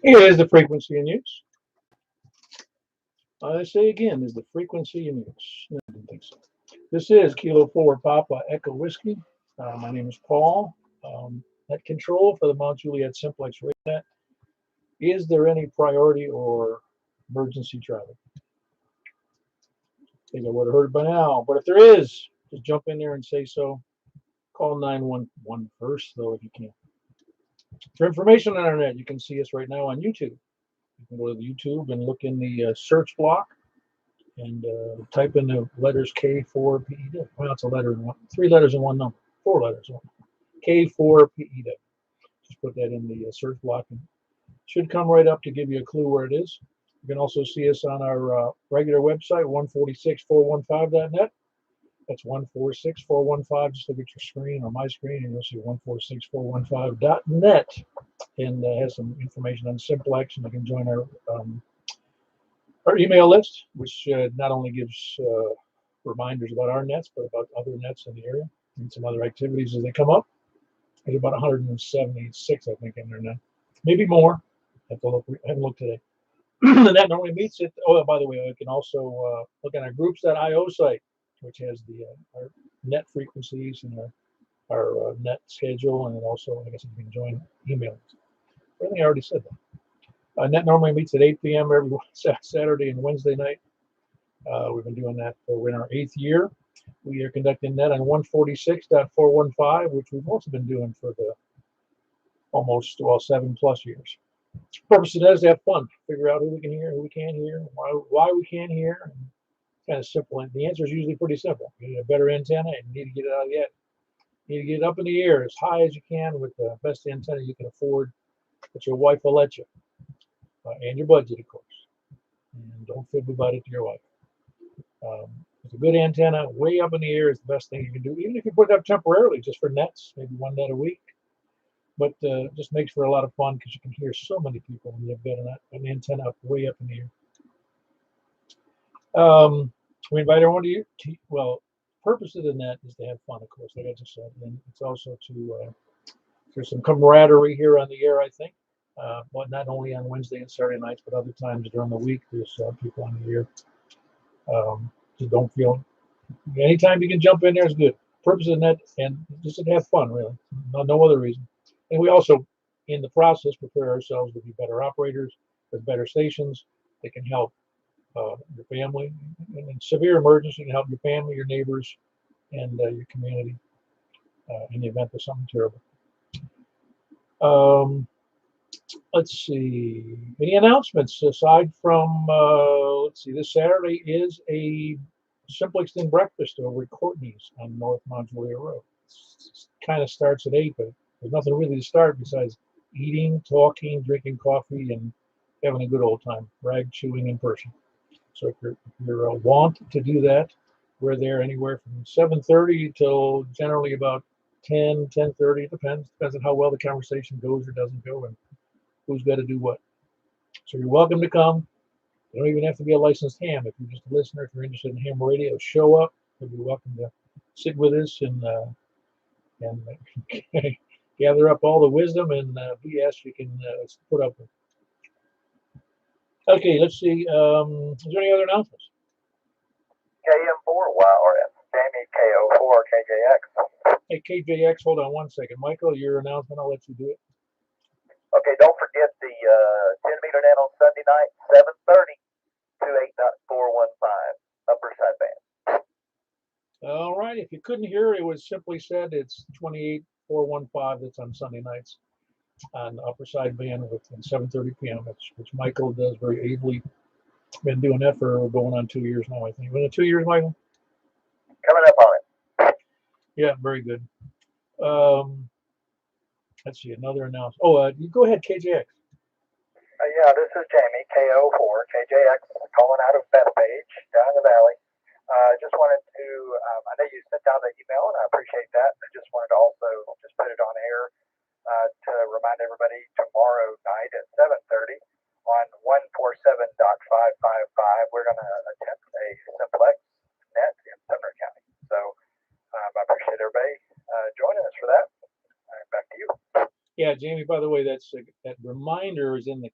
Here's the frequency in use. I say again, is the frequency in use. No, I didn't think so. This is Kilo 4 Papa Echo Whiskey. My name is Paul. Net control for the Mount Juliet Simplex RadNet. Is there any priority or emergency traffic? I think I would have heard it by now, but if there is, just jump in there and say so. Call 911 first, though, if you can. For information on our net, you can see us right now on YouTube. You can go to the YouTube and look in the search block and type in the letters K4PEW. Well, it's a letter, 3 letters in one number, 4 letters in one number. K4PEW. Just put that in the search block and it should come right up to give you a clue where it is. You can also see us on our regular website, 146415.net. That's 146415. Just look at your screen or my screen and you'll see 146415.net. And has some information on Simplex, and you can join our email list, which not only gives reminders about our nets, but about other nets in the area and some other activities as they come up. There's about 176, I think, in there now. Maybe more. I have to look. I haven't looked today. The net normally meets it. Oh, by the way, you can also look at our groups.io site, which has the our net frequencies and our net schedule, and also, I guess, you can join email. I think I already said that. Net normally meets at 8 p.m. every Saturday and Wednesday night. We've been doing that for in our 8th year. We are conducting net on 146.415, which we've also been doing for the almost 7+ years. The purpose of that is to have fun, figure out who we can hear, who we can't hear, why we can't hear. And it's kind of simple. And the answer is usually pretty simple. You need a better antenna and you need to get it out of the attic. You need to get it up in the air as high as you can with the best antenna you can afford, that your wife will let you. And your budget, of course. And don't fib about it to your wife. With a good antenna way up in the air is the best thing you can do, even if you put it up temporarily, just for nets, maybe 1 net a week. But just makes for a lot of fun because you can hear so many people when you've got an antenna up way up in the air. We invite everyone to, well, the purpose of the net is to have fun, of course, like I just said. And it's also to, there's some camaraderie here on the air, I think. But not only on Wednesday and Saturday nights, but other times during the week, there's people on the air. So don't feel, anytime you can jump in there is good. Purpose of the net, and just to have fun, really. No other reason. And we also, in the process, prepare ourselves to be better operators with better stations that can help your family. And in severe emergency, you can help your family, your neighbors, and your community in the event of something terrible. Let's see. Any announcements aside from, let's see, this Saturday is a Simplexton breakfast over at Courtney's on North Mount Juliet Road. It kind of starts at 8, but there's nothing really to start besides eating, talking, drinking coffee, and having a good old time, rag chewing in person. So if you're want to do that, we're there anywhere from 7:30 till generally about 10:30. It depends on how well the conversation goes or doesn't go, and who's got to do what. So you're welcome to come. You don't even have to be a licensed ham. If you're just a listener, if you're interested in ham radio, show up. You'll be welcome to sit with us and gather up all the wisdom and BS you can put up with. Okay, let's see. Is there any other announcements? KM4YRF, Jamie KO4 KJX. Hey, KJX, hold on one second. Michael, your announcement, I'll let you do it. Okay, don't forget the 10-meter net on Sunday night, 7:30, 28.415, upper side band. All right, if you couldn't hear it, it was simply said it's 28.415. That's on Sunday nights on the upper side band at 7:30 p.m., which Michael does very ably. Been doing that for going on 2 years now, I think. Was it 2 years, Michael? Coming up on it. Yeah, very good. Let's see, another announcement. Oh, you go ahead, KJX. Yeah, this is Jamie, KO4, KJX, calling out of Bethpage, down in the valley. Just wanted to, I know you sent out an email, and I appreciate that. I just wanted to also just put it on air to remind everybody tomorrow night at 7:30 on 147.555, we're going to attempt a Simplex net in Sumner County. So everybody joining us for that. All right, back to you. Yeah, Jamie. By the way, that reminder is in the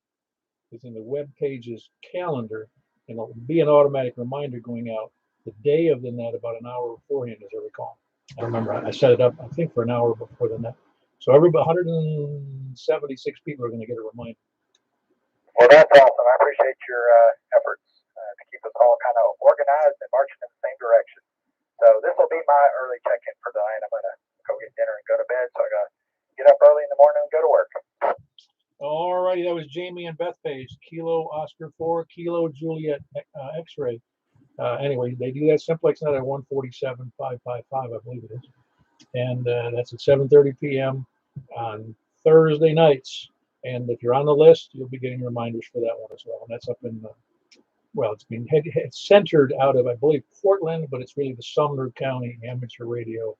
web page's calendar, and it'll be an automatic reminder going out the day of the net, about an hour beforehand, as I recall. I remember I set it up, I think, for an hour before the net. So every 176 people are going to get a reminder. Well, that's awesome. I appreciate your efforts to keep us all kind of organized and marching in the same direction. So this will be my early check-in for tonight. I'm going to go get dinner and go to bed. So I got to get up early in the morning and go to work. All righty, that was Jamie and Beth Page, Kilo Oscar 4, Kilo Juliet X-ray. Anyway, they do that Simplex net at 147,555, I believe it is. And that's at 7:30 p.m. on Thursday nights. And if you're on the list, you'll be getting reminders for that one as well. And that's up in, well, it's centered out of, I believe, Portland, but it's really the Sumner County Amateur Radio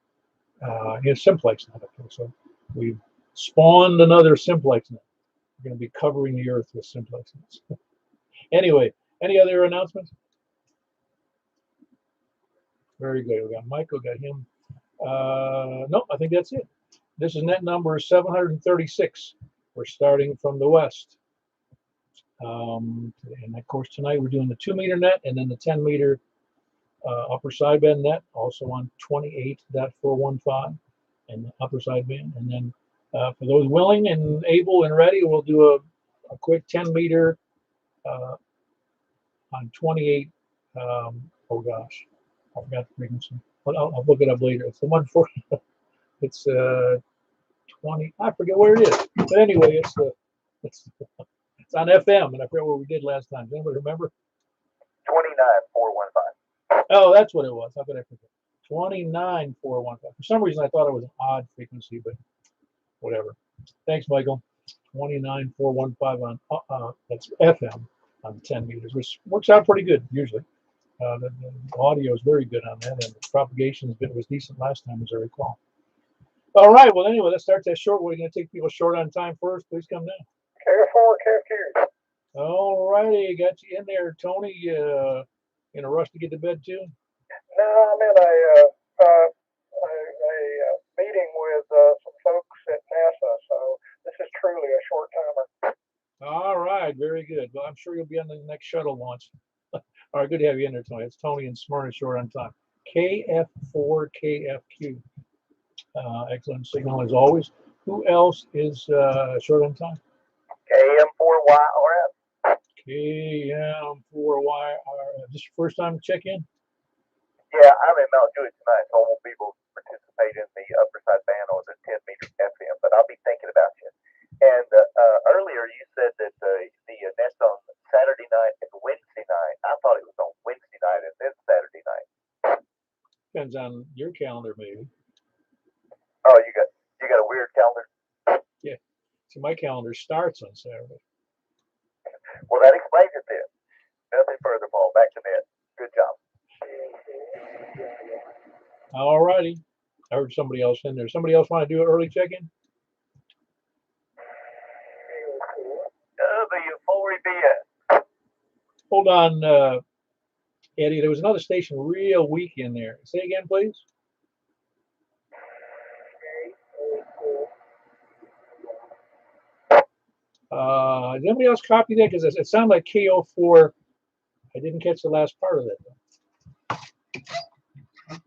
Simplex net up there. So we've spawned another Simplex net. We're going to be covering the earth with Simplex nets. Anyway, any other announcements? Very good. We got Michael, got him. No, I think that's it. This is net number 736. We're starting from the west. And of course, tonight we're doing the 2-meter net and then the 10-meter upper sideband net, also on 28.415 and the upper sideband. And then for those willing and able and ready, we'll do a quick 10-meter on 28. Oh gosh, I forgot the frequency. But I'll look it up later. It's the one for it's 20. I forget where it is. But anyway, it's on FM, and I forget what we did last time. Does anybody remember? 29,415. Oh, that's what it was. How could I forget? 29,415. For some reason, I thought it was an odd frequency, but whatever. Thanks, Michael. 29,415 on that's FM on 10 meters, which works out pretty good usually. The audio is very good on that, and the propagation was decent last time, as I recall. All right. Well, anyway, let's start that short. We're going to take people short on time first. Please come down. Careful, careful. All righty. Got you in there, Tony. In a rush to get to bed, too? No, I'm in a meeting with some folks at NASA, so this is truly a short timer. All right. Very good. Well, I'm sure you'll be on the next shuttle launch. All right. Good to have you in there, Tony. It's Tony in Smyrna, short on time. KF4KFQ. Excellent signal as always. Who else is short on time? KM4YRF. KM4YRF. This your first time to check in? Yeah, I'm in Mount Juliet tonight, so I won't be able to participate in the upper side band or the 10-meter FM, but I'll be thinking about you. And earlier you said that the net's on Saturday night and Wednesday night. I thought it was on Wednesday night and then Saturday night. Depends on your calendar, maybe. Oh, you got a weird calendar? Yeah. See, my calendar starts on Saturday. Well, that explains it then. Nothing further, Paul. Back to net. Good job. All righty. I heard somebody else in there. Somebody else want to do an early check-in? W4EBS. Hold on, Eddie. There was another station real weak in there. Say again, please. Did anybody else copy that? Because it sounded like KO4. I didn't catch the last part of that. Could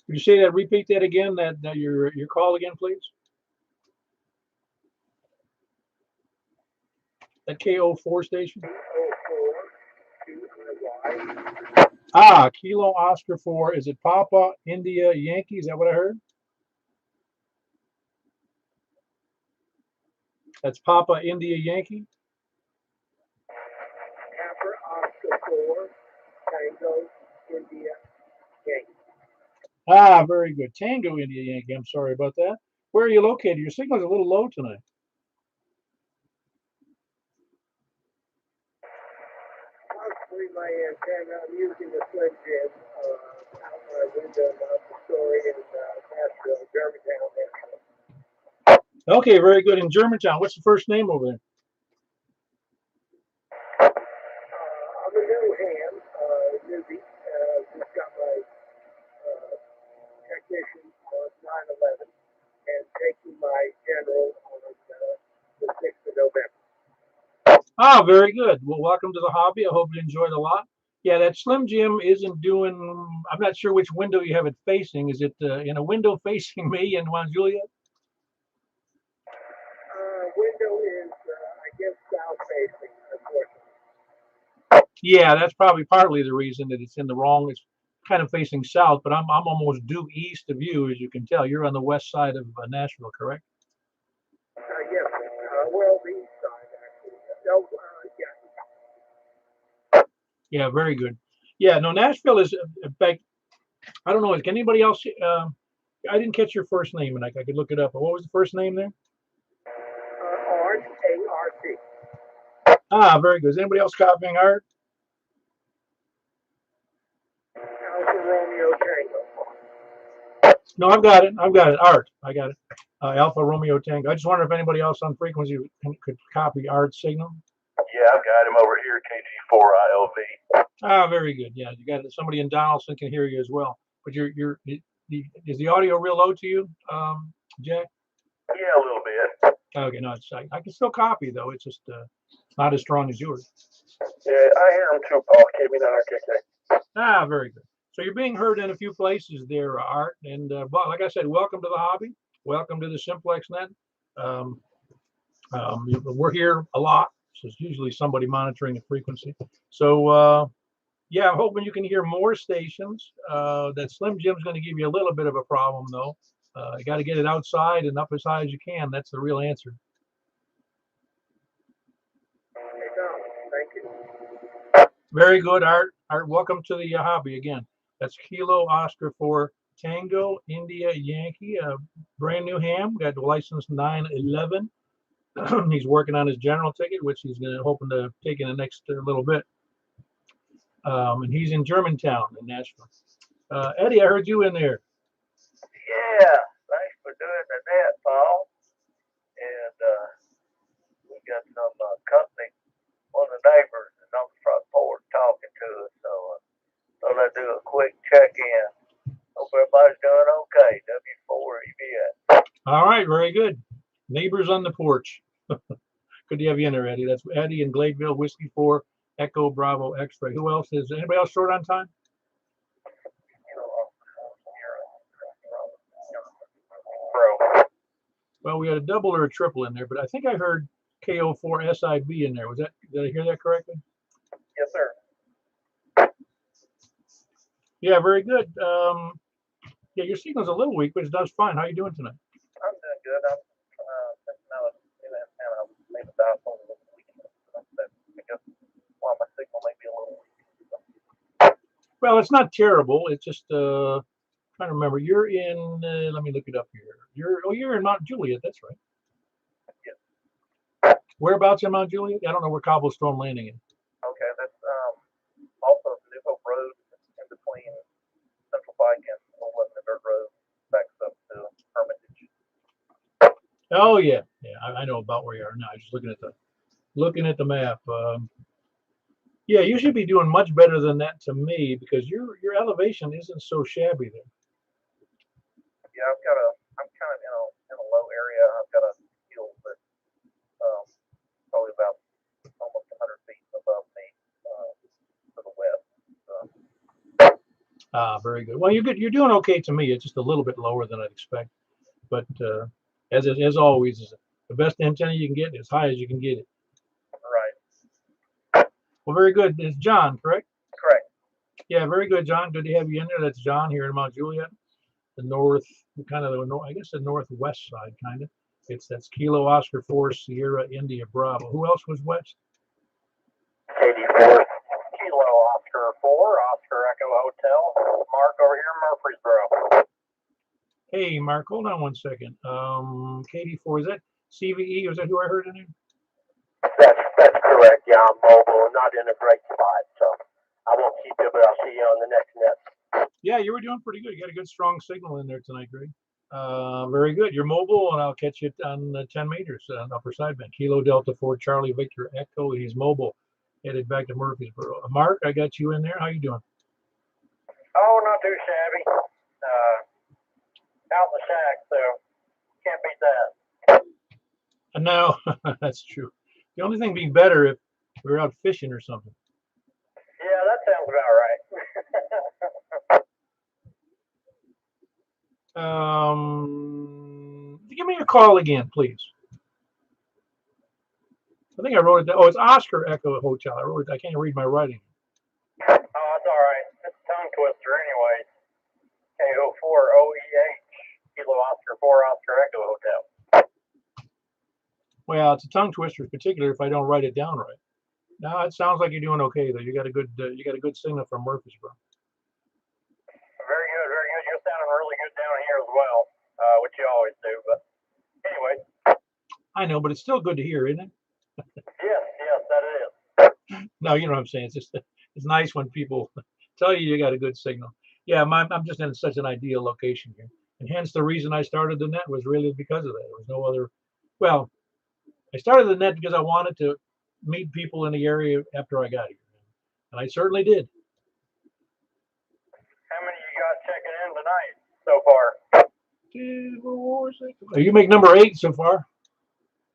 you say that? Repeat that again. That your call again, please. That KO4 station. Kilo Oscar 4. Is it Papa India Yankee? Is that what I heard? That's Papa India Yankee. Papa Oscar 4, Tango India Yankee. Very good. Tango India Yankee. I'm sorry about that. Where are you located? Your signal's a little low tonight. Possibly my antenna. I'm using the Slim Jim out my window of the story in Nashville, Germantown, Nashville. Okay, very good. In Germantown. What's the first name over there? I'm a new hand, newbie. Just got my Oh, very good. Well, welcome to the hobby. I hope you enjoyed a lot. Yeah, that Slim Jim isn't doing. I'm not sure which window you have it facing. Is it in a window facing me and Juan Juliet? Window is, I guess, south facing, unfortunately. Yeah, that's probably partly the reason that it's in the wrong. It's kind of facing south, but I'm almost due east of you, as you can tell. You're on the west side of Nashville, correct? Yes, well, the east side, actually. No, Yeah, very good. Yeah, no, Nashville is. In fact, I don't know. Can anybody else? I didn't catch your first name, and I could look it up. What was the first name there? Art, A-R-T. Ah, very good. Is anybody else copying art? Alpha Romeo Tango. No, I've got it. I've got it. Art. I got it. Alpha Romeo Tango. I just wonder if anybody else on frequency could copy Art's signal. Yeah, I've got him over here, KG4ILV. Ah, very good. Yeah, you got it. Somebody in Donaldson can hear you as well. But is the audio real low to you, Jack? Yeah, a little bit. Okay, no, I can still copy though. It's just not as strong as yours. Yeah, I hear him too, Paul. KB9RKK. Ah, very good. So you're being heard in a few places there, Art. And but like I said, welcome to the hobby. Welcome to the Simplex net. Um, we're here a lot. So it's usually somebody monitoring the frequency. So yeah, I'm hoping you can hear more stations. That Slim Jim's going to give you a little bit of a problem though. You got to get it outside and up as high as you can. That's the real answer. Thank you. Very good, Art. Art, welcome to the hobby again. That's Kilo Oscar 4 Tango India Yankee, brand new ham. Got the license 911. He's working on his general ticket, which he's hoping to take in the next little bit. And he's in Germantown in Nashville. Eddie, I heard you in there. Yeah, thanks for doing the net, Paul. And we got some company, one of the neighbors is on the front porch talking to us. So thought I'd do a quick check-in. Hope everybody's doing okay. W4EBS. All right, very good. Neighbors on the porch. Good to have you in there, Eddie. That's Eddie in Gladeville, Whiskey 4, Echo Bravo X-Ray. Who else is? Anybody else short on time? Bro. Well, we had a double or a triple in there, but I think I heard KO4 SIB in there. Did I hear that correctly? Yes, sir. Yeah, very good. Yeah, your signal's a little weak, but it does fine. How are you doing tonight? I'm doing good. I'm thinking I was in Atlanta. Maybe about over the weekend. I guess while my signal may be a little weak. Well, it's not terrible. It's just trying to remember. You're in. Let me look it up here. You're in Mount Juliet. That's right. Yes. Whereabouts in Mount Juliet? I don't know where Cobblestone Landing is. Okay, that's also New Hope Road in between Central Pike and Old Lebanon Dirt Road, backs up to Hermitage. Oh yeah, yeah. I know about where you are now. I'm just looking at the map. Yeah, you should be doing much better than that to me because your elevation isn't so shabby there. Yeah, I'm kind of in a low area. I've got a hill that's probably about almost 100 feet above me to the west. Ah, very good. Well, you're good. You're doing okay to me. It's just a little bit lower than I'd expect. But as always, the best antenna you can get as high as you can get it. Right. Well, very good. It's John, correct? Correct. Yeah, very good, John. Good to have you in there. That's John here in Mount Juliet, the north, kind of I guess the northwest side, kind of. That's Kilo Oscar 4 Sierra India Bravo. Who else was west? 84 Kilo Oscar 4 Oscar Echo Hotel. Mark over here in Murfreesboro. Hey, Mark, hold on one second. KD4, is that CVE? Is that who I heard in there? That's correct. Yeah, I'm mobile, not in a great spot, so I won't keep you, but I'll see you on the next net. Yeah, you were doing pretty good. You got a good strong signal in there tonight, Greg. Very good. You're mobile, and I'll catch you on 10 meters on upper sideband. Kilo Delta 4 Charlie Victor Echo. He's mobile, headed back to Murfreesboro. Mark, I got you in there. How you doing? Oh, not too shabby. Out in the shack, so can't beat that. No, that's true. The only thing being better We were out fishing or something. Yeah, that sounds about right. Give me a call again, please. I think I wrote it down. Oh, it's Oscar Echo Hotel. I wrote it. I can't read my writing. Oh, it's all right. It's a tongue twister anyway. KO4OEH, Kilo Oscar 4 Oscar Echo Hotel. Well, it's a tongue twister, particularly if I don't write it down right. No, it sounds like you're doing okay though. You got a good signal from Murfreesboro. Very good, very good. You're sounding really good down here as well, which you always do. But anyway. I know, but it's still good to hear, isn't it? Yes, that is. No, you know what I'm saying. It's nice when people tell you got a good signal. Yeah, I'm just in such an ideal location here, and hence the reason I started the net was really because of that. There was no other. Well, I started the net because I wanted to meet people in the area after I got here, and I certainly did. How many you got checking in tonight so far? You make number 8 so far.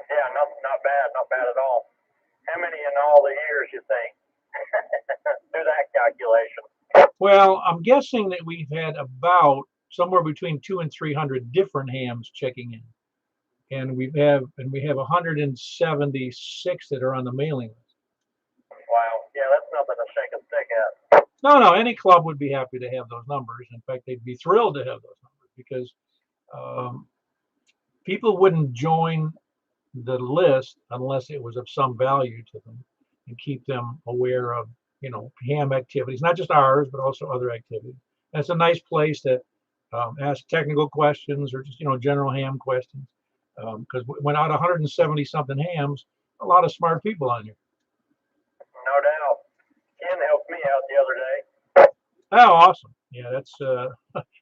Yeah, not bad at all. How many in all the years you think? Do that calculation. Well, I'm guessing that we've had about somewhere between 200 and 300 different hams checking in, and we have 176 that are on the mailing list. Wow, yeah, that's nothing to shake a stick at. No, any club would be happy to have those numbers. In fact, they'd be thrilled to have those numbers because people wouldn't join the list unless it was of some value to them and keep them aware of, ham activities, not just ours, but also other activities. That's a nice place to ask technical questions or just, general ham questions. Because when out 170 something hams, a lot of smart people on here. No doubt. Ken helped me out the other day. Oh, awesome. Yeah, that's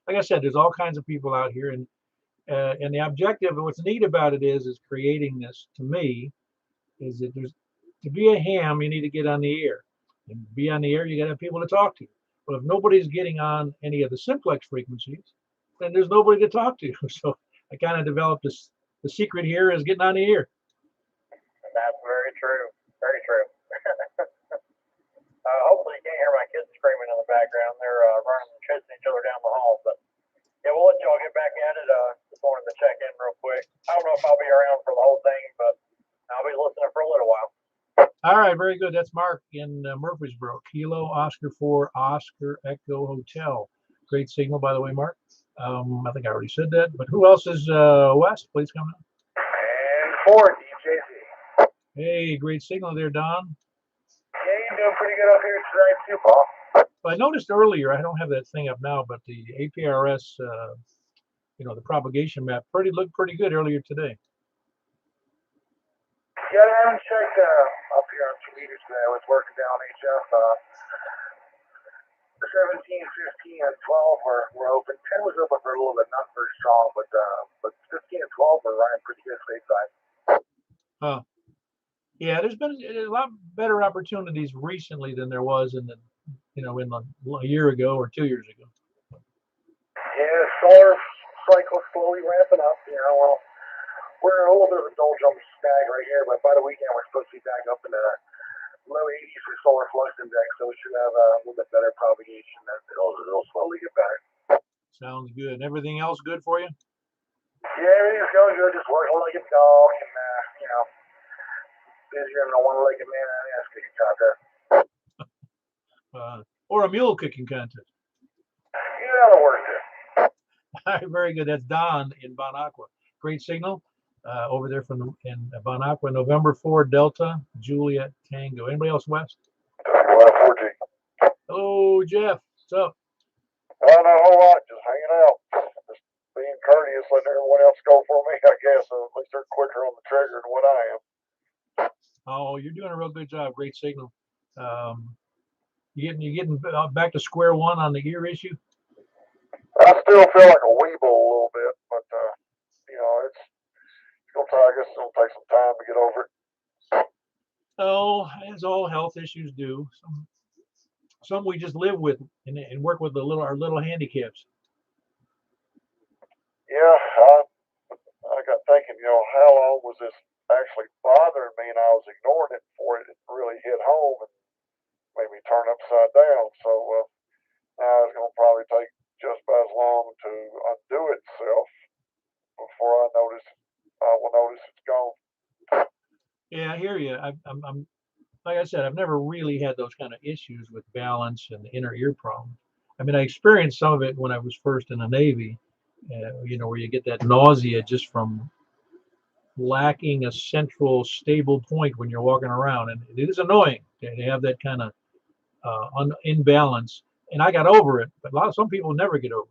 like I said, there's all kinds of people out here, and the objective, what's neat about it is creating this, to me, is that to be a ham, you need to get on the air. And to be on the air, you got to have people to talk to. Well, if nobody's getting on any of the simplex frequencies, then there's nobody to talk to. So I kind of developed this. The secret here is getting on the air. That's very true. Very true. Hopefully you can't hear my kids screaming in the background. They're running and chasing each other down the hall. But yeah, we'll let y'all get back at it. Just wanted to check in real quick. I don't know if I'll be around for the whole thing, but I'll be listening for a little while. All right, very good. That's Mark in Murfreesboro. Kilo Oscar 4 Oscar Echo Hotel. Great signal, by the way, Mark. I think I already said that. But who else is West? Please come in. And 4, DJC. Hey, great signal there, Don. Yeah, you're doing pretty good up here tonight too, Paul. I noticed earlier, I don't have that thing up now, but the APRS, the propagation map looked pretty good earlier today. Yeah, I haven't checked up here on 2 meters today. I was working down HF. 17, 15, and 12 were open. 10 was open for a little bit, not very strong, but 15 and 12 were running pretty good stateside. Yeah, there's been a lot better opportunities recently than there was in a year ago or 2 years ago. Yeah, solar cycle slowly ramping up. Well, we're in a little bit of a doldrum snag right here, but by the weekend we're supposed to be back up in the low 80s for solar flux index, so we should have a little bit better propagation. It'll slowly get better. Sounds good. Everything else good for you? Yeah, everything's going good. Just working like a dog, and busier than a one-legged man in an ass kicking contest. Or a mule kicking contest. Yeah, that'll work too. All right, very good. That's Don in Bon Aqua. Great signal over there in Bon Aqua. November 4 Delta Juliet Tango. Anybody else west? 4G. Hello, Jeff. What's up? Well, not a whole lot. Just hanging out. Just being courteous, letting everyone else go for me, I guess. At least they're quicker on the trigger than what I am. Oh, you're doing a real good job. Great signal. You getting back to square one on the ear issue? I still feel like a weeble a little bit, but I guess it'll take some time to get over it. Oh, as all health issues do. Some we just live with and work with our little handicaps. Yeah, I got thinking, how long was this actually bothering me, and I was ignoring it before it really hit home and made me turn upside down. So now it's going to probably take just about as long to undo itself before I will notice it's gone. Yeah, I hear you. I'm like I said, I've never really had those kind of issues with balance and inner ear problems. I mean, I experienced some of it when I was first in the Navy, where you get that nausea just from lacking a central stable point when you're walking around, and it is annoying to have that kind of imbalance. And I got over it, but some people never get over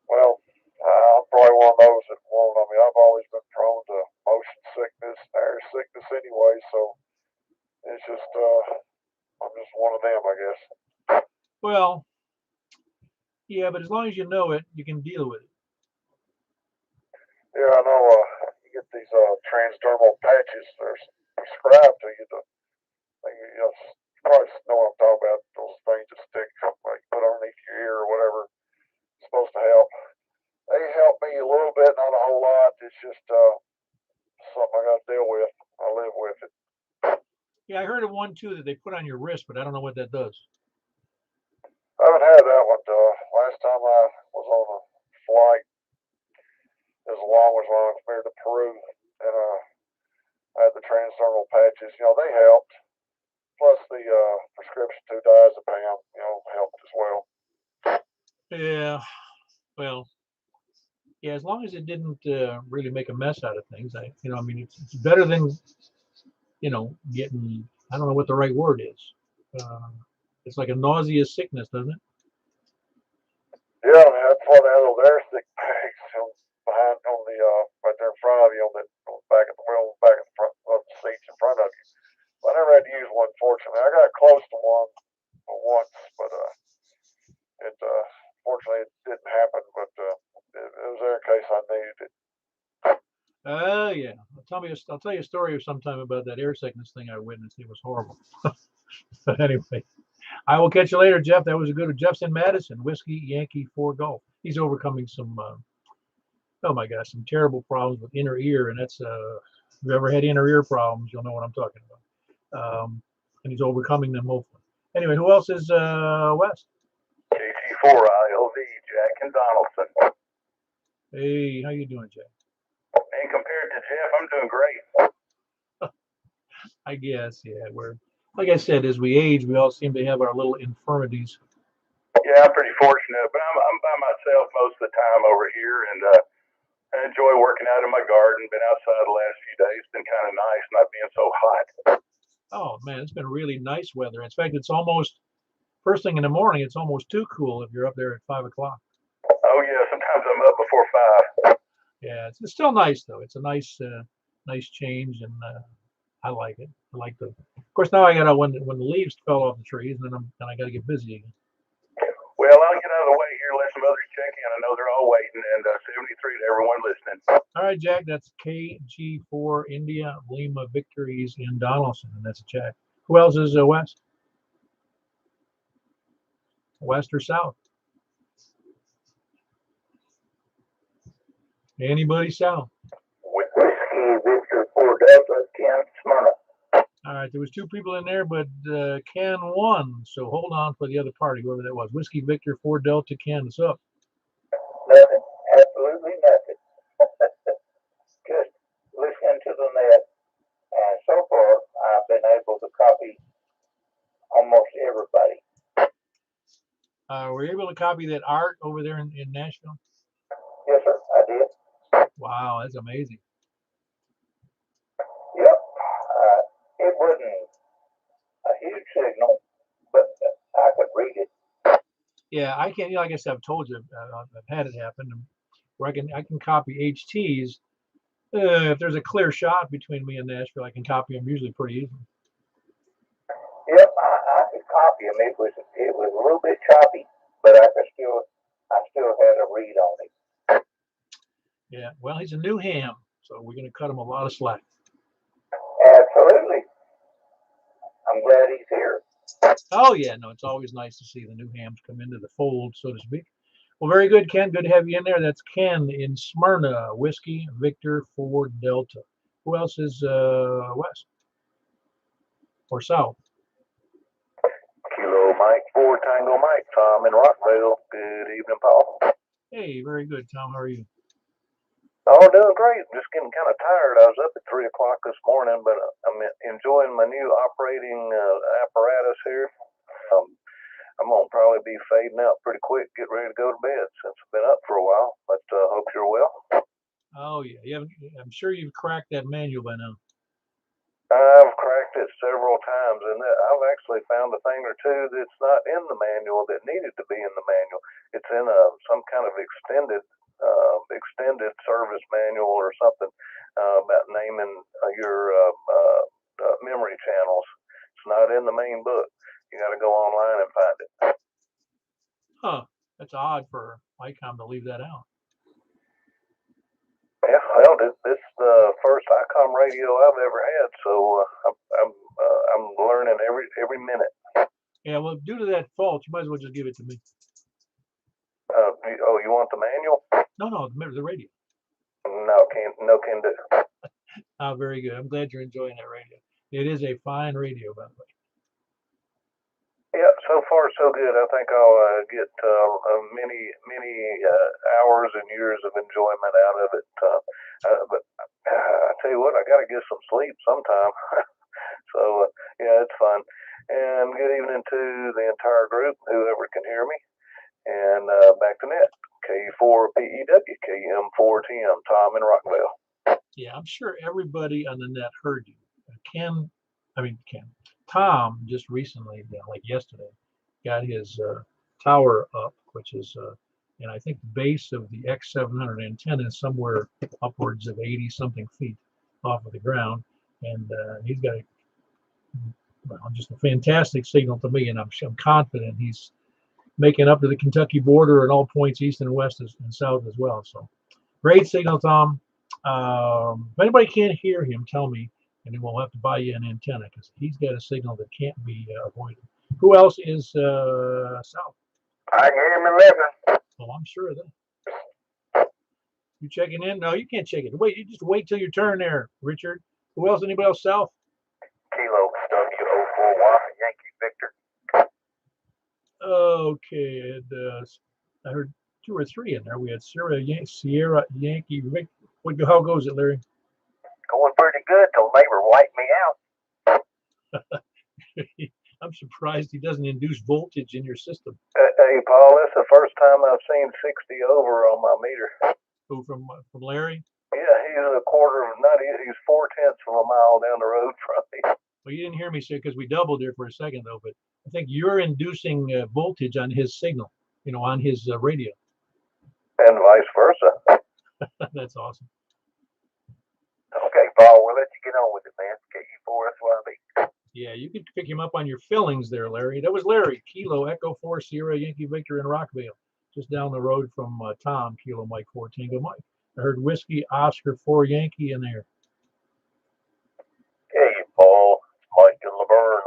Well, I'm probably one of those that won't. I mean, I've always been prone to motion sickness, air sickness anyway, so it's just, I'm just one of them, I guess. it. Well, yeah, but as long as you know it, you can deal with it. Yeah, I know, you get these transdermal patches that are prescribed to you. You probably know what I'm talking about. Those things that stick, like, put underneath your ear or whatever. It's supposed to help. They help me a little bit, not a whole lot. It's just something I got to deal with. I live with it. Yeah, I heard of one too that they put on your wrist, but I don't know what that does. I haven't had that one. Last time I was on a flight, it was a long one when I was married to Peru, and I had the transdermal patches. They helped. Plus the prescription 2-diazepam, helped as well. Yeah, well, yeah, as long as it didn't really make a mess out of things, I mean, it's better than, getting, I don't know what the right word is. Uh, it's like a nauseous sickness, doesn't it? Yeah, I mean, that's why they have those air stick bags behind on the right there in front of you on the back of the wheel, back of the front of the seats in front of you. I never had to use one, fortunately. I got close to one once, but it fortunately it didn't happen. But it was there in case I needed it. Oh yeah, I'll tell you a story sometime about that air sickness thing I witnessed. It was horrible. But anyway, I will catch you later, Jeff. That was a good one. Jeff's in Madison, Whiskey Yankee 4 Golf. He's overcoming some, oh my gosh, some terrible problems with inner ear, and that's if you've ever had inner ear problems, you'll know what I'm talking about. And he's overcoming them hopefully. Anyway, who else is West? KC4ILV, Jack and Donaldson. Hey, how you doing, Jack? And compared to Jeff, I'm doing great. I guess, yeah. We're like I said, as we age, we all seem to have our little infirmities. Yeah, I'm pretty fortunate, but I'm by myself most of the time over here, and I enjoy working out in my garden. Been outside the last few days. Been kind of nice, not being so hot. Oh man, it's been really nice weather. In fact, it's almost first thing in the morning. It's almost too cool if you're up there at 5 o'clock. Oh yeah, sometimes I'm up before 5. Yeah, it's still nice though. It's a nice change, and I like it. I like the. Of course, now I gotta when the leaves fell off the trees, then I gotta get busy again. Well, I'll get out of the way here, let some others check in. I know they're all waiting, and 73 to everyone listening. All right, Jack. That's KG4 India Lima Victories in Donaldson, and that's a Jack. Who else is West? West or South? Anybody South? Whiskey Victor 4 Delta, Ken Smyrna. All right, there was two people in there, but Ken won. So hold on for the other party, whoever that was. Whiskey Victor 4 Delta Ken, what's up? Nothing, absolutely nothing. Just listening to the net, and so far I've been able to copy almost everybody. Were you able to copy that art over there in Nashville? Yes, sir, I did. Wow, that's amazing. Yep. It wasn't a huge signal, but I could read it. Yeah, I can. Like I said, I've told you, I've had it happen, where I can copy HTs. If there's a clear shot between me and Nashville, I can copy them usually pretty easily. Yep, I could copy them. It was a little bit choppy, but I still had a read on it. Yeah, well, he's a new ham, so we're going to cut him a lot of slack. Absolutely. I'm glad he's here. Oh yeah, no, it's always nice to see the new hams come into the fold, so to speak. Well, very good, Ken. Good to have you in there. That's Ken in Smyrna, Whiskey Victor Ford Delta. Who else is west or south? Kilo Mike 4 Tango Mike, Tom in Rockville. Good evening, Paul. Hey, very good, Tom. How are you? Oh, doing great. Just getting kind of tired. I was up at 3 o'clock this morning, but I'm enjoying my new operating apparatus here. I'm going to probably be fading out pretty quick, get ready to go to bed since I've been up for a while, but hope you're well. Oh, yeah. I'm sure you've cracked that manual by now. I've cracked it several times, and I've actually found a thing or two that's not in the manual that needed to be in the manual. It's in some kind of extended service manual or something about naming your memory channels. It's not in the main book. You got to go online and find it. Huh. That's odd for ICOM to leave that out. Yeah, well, this is the first ICOM radio I've ever had, so I'm learning every minute. Yeah, well, due to that fault, you might as well just give it to me. You want the manual? No, the radio. No can do. Oh, very good. I'm glad you're enjoying that radio. It is a fine radio, by the way. Yeah, so far so good. I think I'll get many hours and years of enjoyment out of it. But I tell you what, I got to get some sleep sometime. So yeah, it's fun. And good evening to the entire group, whoever can hear me. And back to net. K4PEW, KM4TM, Tom in Rockville. Yeah, I'm sure everybody on the net heard you. Tom just recently, like yesterday, got his tower up, which is, and I think the base of the X700 antenna is somewhere upwards of 80 something feet off of the ground, and he's got just a fantastic signal to me, and I'm confident he's making up to the Kentucky border and all points east and west and south as well. So great signal, Tom. If anybody can't hear him, tell me, and then we'll have to buy you an antenna because he's got a signal that can't be avoided. Who else is south? I can hear him 11. Oh, I'm sure of that. You checking in? No, you can't check it. Wait, you just wait till your turn there, Richard. Who else? Anybody else south? Kilo W04Y Yankee Victor. Okay, and I heard 2 or 3 in there. We had Sierra Yankee Victor. How goes it, Larry? Going pretty good till neighbor wiped me out. I'm surprised he doesn't induce voltage in your system. Hey, Paul, that's the first time I've seen 60 over on my meter. Who, from Larry? Yeah, he's he's 4/10 of a mile down the road from me. Well, you didn't hear me say because we doubled there for a second, though, but I think you're inducing voltage on his signal, on his radio. And vice versa. That's awesome. Okay, Paul, we'll let you get on with it, man. KU4SYB. Yeah, you can pick him up on your fillings there, Larry. That was Larry, Kilo Echo 4 Sierra Yankee Victor in Rockville, just down the road from Tom, Kilo Mike 4 Tango Mike. I heard Whiskey Oscar 4 Yankee in there. Hey, Paul, Mike and Laverne.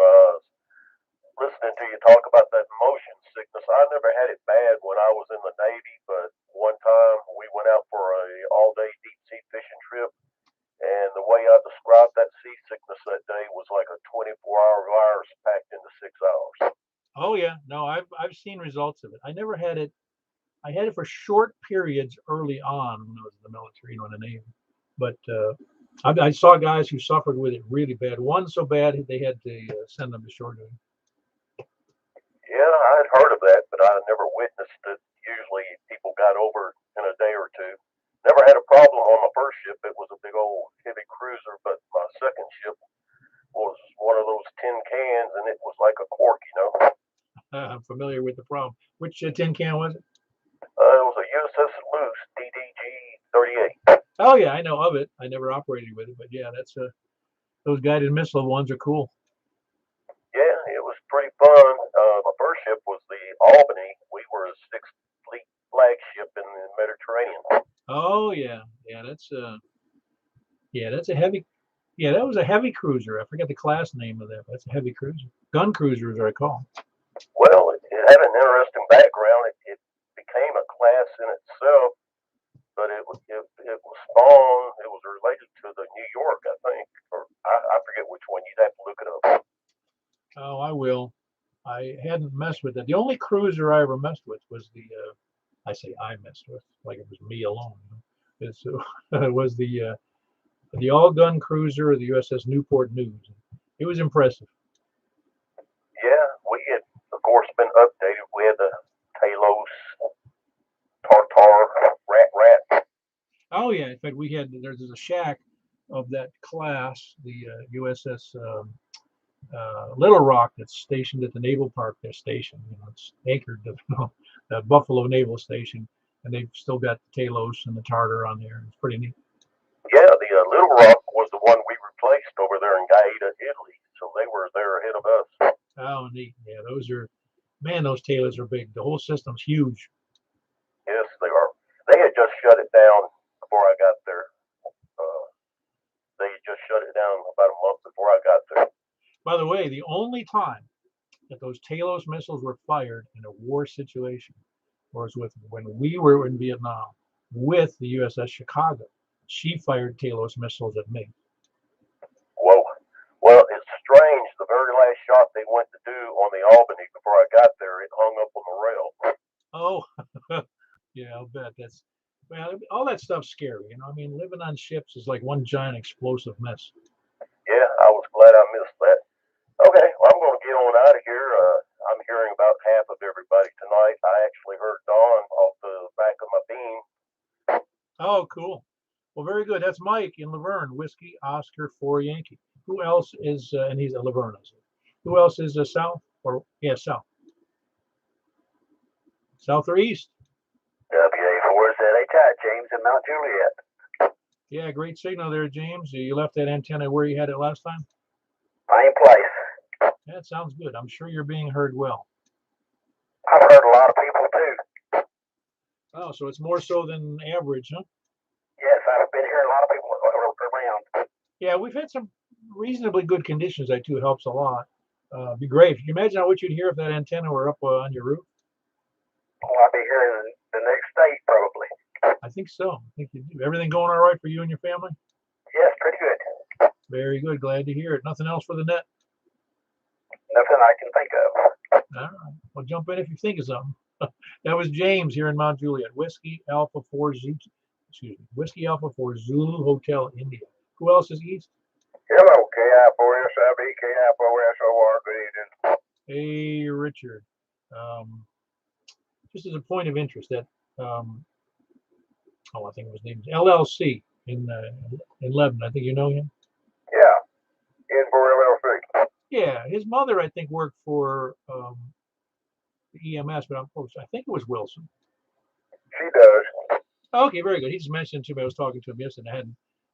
Listening to you talk about that motion sickness, I never had it bad when I was in the Navy, but one time we went out for a all-day deep-sea fishing trip, and the way I described that seasickness that day was like a 24-hour virus packed into 6 hours. Oh yeah, no, I've seen results of it. I never had it. I had it for short periods early on when I was in the military, in the Navy. But I saw guys who suffered with it really bad. One so bad they had to send them to shore duty. Yeah, I had heard of that, but I never witnessed it. Usually people got over in a day or two. Never had a problem on my first ship. It was a big old heavy cruiser, but my second ship was one of those tin cans, and it was like a cork, I'm familiar with the problem. Which tin can was it? It was a USS Loose DDG-38. Oh yeah, I know of it. I never operated with it, but yeah, that's those guided missile ones are cool. Yeah, it was pretty fun. My first ship was the Albany. We were a 6th Fleet flagship in the Mediterranean. Oh yeah, that's a heavy. Yeah, that was a heavy cruiser. I forget the class name of that. But that's a heavy cruiser. Gun cruiser, as I recall. Well, it had an interesting background. It became a class in itself, but it was spawned. It was related to the New York, I think, or I forget which one. You'd have to look it up. Oh, I will. I hadn't messed with it. The only cruiser I ever messed with was the. I say I messed with, like it was me alone. It's, it was the all-gun cruiser, the USS Newport News. It was impressive. Yeah, we had, of course, been updated. We had the Talos, Tartar, Rat. Oh yeah, in fact, we had there's a shack of that class, the USS Little Rock, that's stationed at the Naval Park. Their station, it's anchored to the Buffalo Naval Station, and they've still got the Talos and the Tartar on there. It's pretty neat. Yeah, the Little Rock was the one we replaced over there in Gaeta, Italy. So they were there ahead of us. Oh, neat. Yeah, those Talos are big. The whole system's huge. Yes, they are. They had just shut it down before I got there. They had just shut it down about a month before I got there. By the way, the only time that those Talos missiles were fired in a war situation was when we were in Vietnam with the USS Chicago. She fired Talos missiles at me. Whoa. Well, it's strange. The very last shot they went to do on the Albany before I got there, it hung up on the rail. Oh, yeah, I'll bet. Well, all that stuff's scary. I mean, living on ships is like one giant explosive mess. Yeah, I was glad I missed that. Okay, well, I'm going to get on out of here. I'm hearing about half of everybody tonight. I actually heard Dawn off the back of my beam. Oh, cool. Well, very good. That's Mike in Laverne, Whiskey Oscar 4 Yankee. Who else is, and he's at Laverne, I said. Who else is south? South. South or east? WA4ZHI, James in Mount Juliet. Yeah, great signal there, James. You left that antenna where you had it last time? Same place. That sounds good. I'm sure you're being heard well. I've heard a lot of people too. Oh, so it's more so than average, huh? Yes, I've been hearing a lot of people around. Yeah, we've had some reasonably good conditions. That too helps a lot. Be great. Can you imagine what you'd hear if that antenna were up on your roof? Oh, I'll be here in the next state probably. I think so. I think you do. Everything going all right for you and your family? Yes, pretty good. Very good. Glad to hear it. Nothing else for the net? Nothing I can think of. All right. Well, jump in if you think of something. That was James here in Mount Juliet. Whiskey Alpha 4 Zulu. Excuse me. Whiskey Alpha 4 Zulu Hotel, India. Who else is east? Hello, KI4SIB, KI4SOR. Good evening. Hey, Richard. Just as a point of interest, that I think his name is LLC in Lebanon. I think you know him. Yeah, in for LLC. Yeah, his mother, I think, worked for the EMS, but I think it was Wilson. She does. Okay, very good. He just mentioned to me. I was talking to him yesterday. I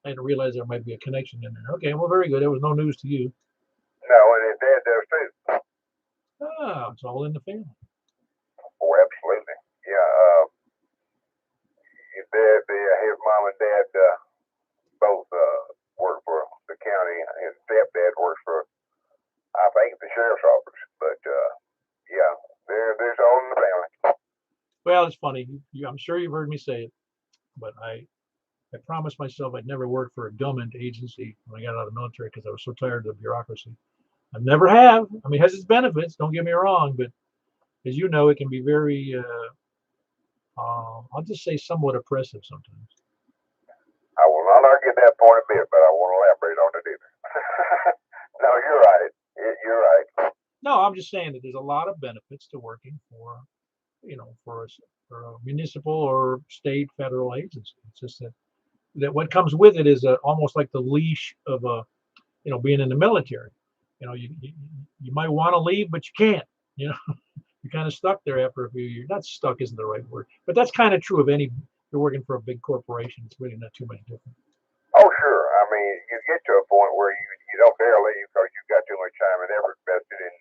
hadn't realized there might be a connection in there. Okay, well, very good. It was no news to you. No, and his dad does too. Ah, it's all in the family. Oh, absolutely. Yeah. His mom and dad both work for the county. His stepdad works for, I think, the sheriff's office. But yeah, there's all in the family. Well, it's funny. I'm sure you've heard me say it, but I promised myself I'd never work for a government agency when I got out of the military because I was so tired of the bureaucracy. I never have. I mean, it has its benefits. Don't get me wrong, but as you know, it can be very, I'll just say, somewhat oppressive sometimes. I will not argue that point a bit, but I won't elaborate on it either. No, you're right. You're right. No, I'm just saying that there's a lot of benefits to working for, for a municipal or state, federal agency. It's just that what comes with it is almost like the leash of being in the military. You might want to leave, but you can't. You're kind of stuck there after a few years. Not stuck isn't the right word, but that's kind of true of any. You're working for a big corporation. It's really not too much different. Oh, sure. I mean, you get to a point where you don't dare leave because you've got too much time and effort invested in.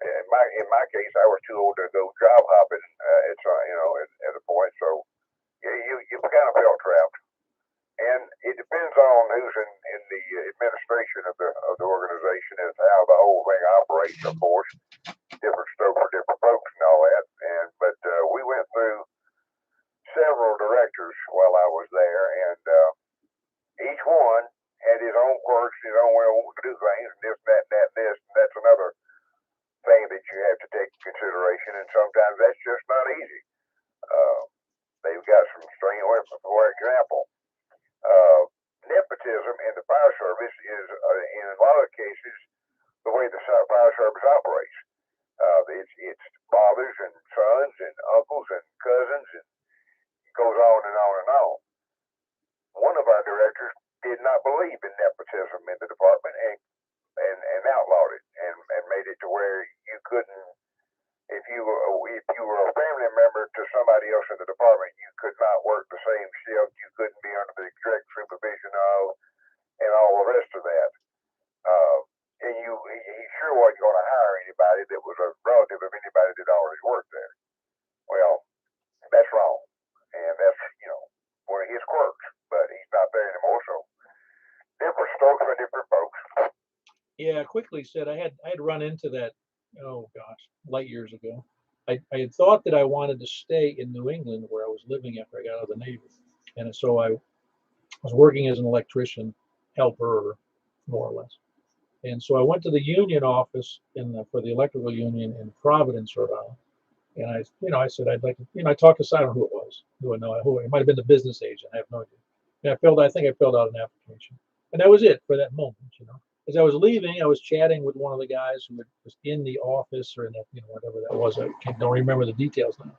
In my case, I was too old to go job hopping. At a point, so yeah, you kind of felt trapped. And it depends on who's in the administration of the organization as to how the whole thing operates. Of course, different scope for different folks and all that. But we went was there, and each one had his own quirks, his own way to do things, and this, and that, and that, and this, and that's another thing that you have to take into consideration, and sometimes that's just not easy. Uh, they've got some strange, for example, nepotism in the fire service is, in a lot of cases, the way the fire service operates. It's fathers and sons and uncles and cousins, and it goes on and on and on. One of our directors did not believe in nepotism in the department and outlawed it and made it to where you couldn't, if you were a family member to somebody else in the department, you could not work the same shift. You couldn't be under the direct supervision of, and all the rest of that. And he sure wasn't going to hire anybody that was a relative of anybody that already worked there. Well, that's wrong, and that's one of his quirks. But he's not there anymore, so different strokes for different folks. Yeah, quickly said I had run into that, oh gosh, light years ago. I had thought that I wanted to stay in New England where I was living after I got out of the Navy. And so I was working as an electrician helper, more or less. And so I went to the union office for the electrical union in Providence, Rhode Island. And I said, I'd like to, I talked to Simon who it was, who it might have been the business agent. I have no idea. And I think I filled out an application. And that was it for that moment. As I was leaving, I was chatting with one of the guys who was in the office or in that, whatever that was. Don't remember the details now.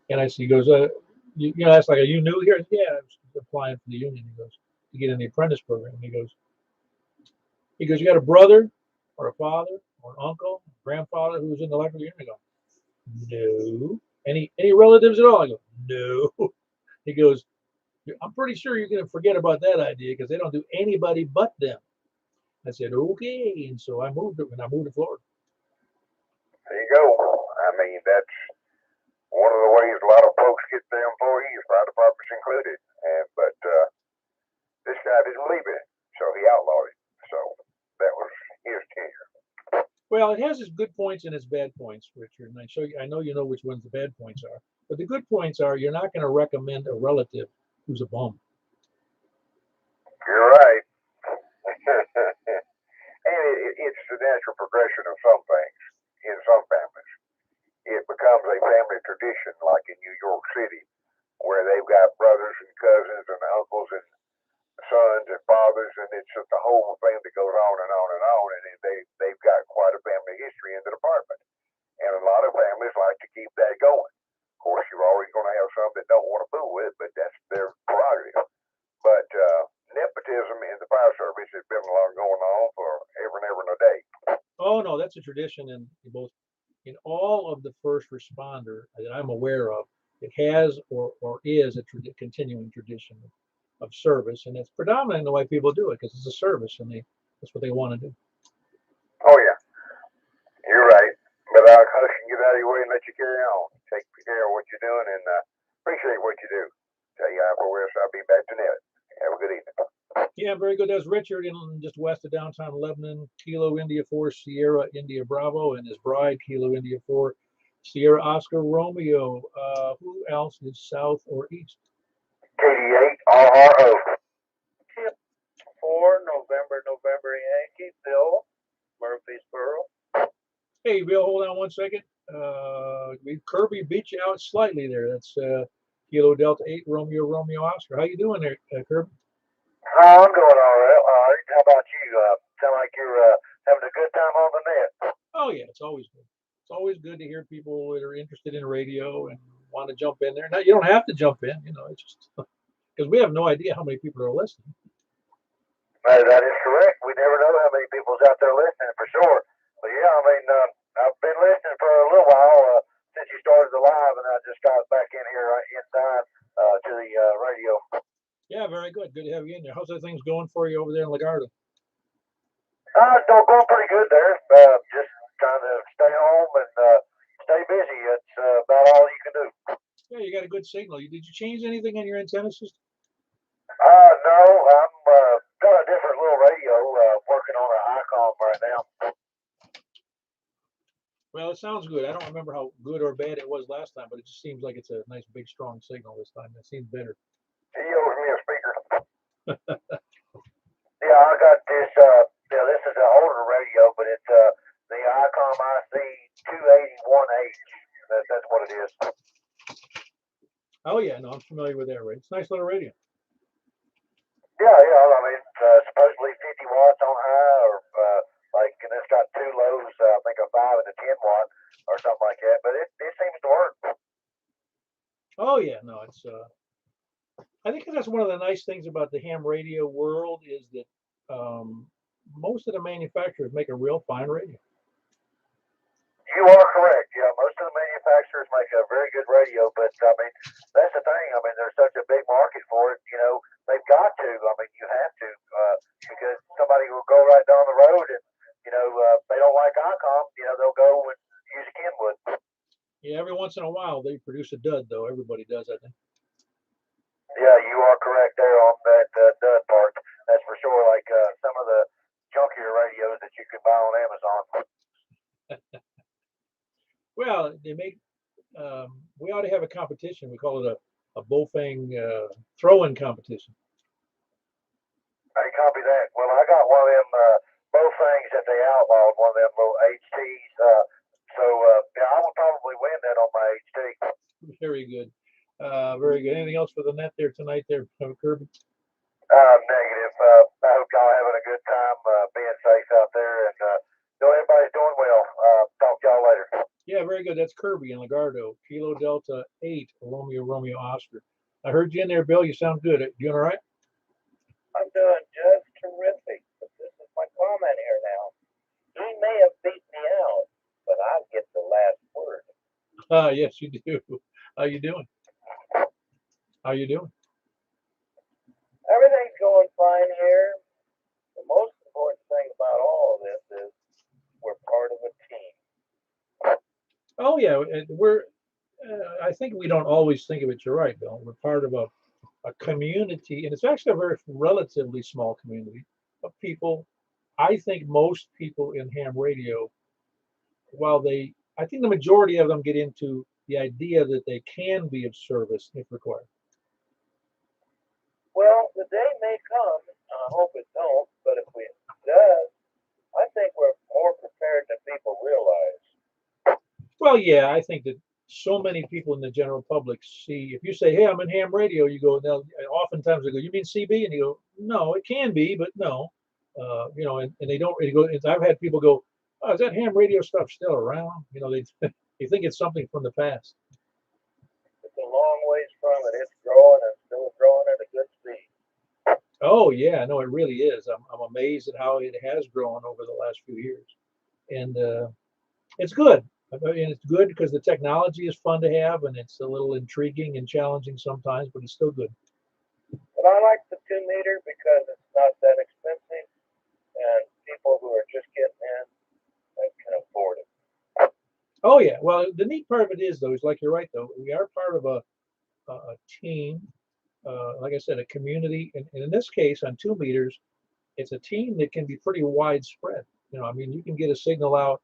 And he goes, that's like, are you new here? Yeah, I was applying for the union. He goes, to get in the apprentice program. And he goes, you got a brother or a father or an uncle, grandfather who's in the electrical union? I go, no. Any relatives at all? I go, no. He goes, I'm pretty sure you're going to forget about that idea because they don't do anybody but them. I said, okay. And so I moved to Florida. There you go. I mean, that's one of the ways a lot of folks get their employees, fire departments included. But this guy didn't believe it, so he outlawed it. So that was his tenure. Well, it has its good points and its bad points, Richard. And I know you know which ones the bad points are. But the good points are you're not going to recommend a relative who's a bum. You're right. And it's the natural progression of some things in some families. It becomes a family tradition, like in New York City, where they've got brothers and cousins and uncles and sons and fathers, and it's just a whole thing that goes on and on and on, and they've got quite a family history in the department. And a lot of families like to keep that going. Of course, you're always going to have some that don't want to fool with, but that's their prerogative. But nepotism in the fire service has been going on for ever and ever and a day. Oh no, that's a tradition in all of the first responder that I'm aware of. It has or is a continuing tradition of service, and it's predominantly the way people do it because it's a service, and that's what they want to do. Oh yeah, you're right. But I'll hush and get out of your way and let you carry on. Take care of what you're doing, and appreciate what you do. Tell you after this, I'll be back to net. Have a good evening. Yeah, very good. That's Richard in just west of downtown Lebanon, Kilo India 4 Sierra India Bravo, and his bride, Kilo India 4 Sierra Oscar Romeo. Who else is south or east? 88 RRO. Tip 4 November Yankee, Bill, Murfreesboro. Hey, Bill, hold on one second. Kirby beat you out slightly there. That's Kilo Delta 8 Romeo Oscar. How you doing there, Kirby? I'm doing all right. How about you? Sound like you're having a good time on the net. Oh yeah, it's always good. It's always good to hear people that are interested in radio and want to jump in there. Now you don't have to jump in, it's just because we have no idea how many people are listening. That is correct. We never know how many people's out there listening for sure. But yeah, I mean, I've been listening for a little while since you started the live, and I just got back in here in time to the radio. Yeah, very good. Good to have you in there. How's the things going for you over there in Lagarda? It's going pretty good there. Just trying to stay home and stay busy. It's about all you can do. Yeah, you got a good signal. Did you change anything on your antenna system? No, I'm got a different little radio. Working on an ICOM right now. Well, it sounds good. I don't remember how good or bad it was last time, but it just seems like it's a nice, big, strong signal this time. It seems better. Yo, Yeah, I got this. This is an older radio, but it's the ICOM IC 281H. That's what it is. Oh yeah, no, I'm familiar with that radio. It's a nice little radio. Yeah, I mean, supposedly 50 watts on high, or and it's got two lows. I think a 5 and a 10 watt, or something like that. But it seems to work. Oh yeah, no, it's I think that's one of the nice things about the ham radio world is that most of the manufacturers make a real fine radio. You are correct. Yeah, most of the manufacturers make a very good radio, but I mean, that's the thing. I mean, there's such a big market for it. They've got to. I mean, you have to because somebody will go right down the road and they don't like ICOM. They'll go and use a Kenwood. Yeah, every once in a while they produce a dud, though. Everybody does, I think. Yeah, you are correct there on that dud part. That's for sure. Like some of the junkier radios that you can buy on Amazon. Well, they make. We ought to have a competition. We call it a Bofang throw-in competition. I copy that. Well, I got one of them both things that they outlawed. One of them little HTs. Yeah, I will probably win that on my HT. Very good. Very good. Anything else for the net there tonight, there, Kirby? Negative. I hope y'all having a good time, being safe out there, and everybody's doing well. Talk to y'all later. Yeah, very good. That's Kirby in Lagardo, Kilo Delta 8, Romeo Oscar. I heard you in there, Bill. You sound good. You doing all right? I'm doing just terrific. But this is my comment here now. He may have beat me out, but I get the last word. Yes, you do. How you doing? How you doing? Everything's going fine here. The most important thing about all of this is we're part of a team. Oh yeah, we're. I think we don't always think of it. You're right, Bill. We're part of a community, and it's actually a very relatively small community of people. I think most people in ham radio, I think the majority of them get into the idea that they can be of service if required. Well, the day may come, I hope it don't, but if it does, I think we're more prepared than people realize. Well, yeah, I think that so many people in the general public see, if you say, hey, I'm in ham radio, you go, now, oftentimes they go, you mean CB? And you go, no, it can be, but no. And they don't really go, I've had people go, oh, is that ham radio stuff still around? They think it's something from the past. It's a long ways from it. It's growing and still growing at a good speed. Oh, yeah, no, it really is. I'm amazed at how it has grown over the last few years. And it's good. And it's good because the technology is fun to have, and it's a little intriguing and challenging sometimes, but it's still good. But I like the 2 meter because it's not that expensive, and people who are just getting in, they can afford it. Oh yeah. Well, the neat part of it is, though, is like you're right, though. We are part of a team, like I said, a community, and in this case, on 2 meters, it's a team that can be pretty widespread. I mean, you can get a signal out,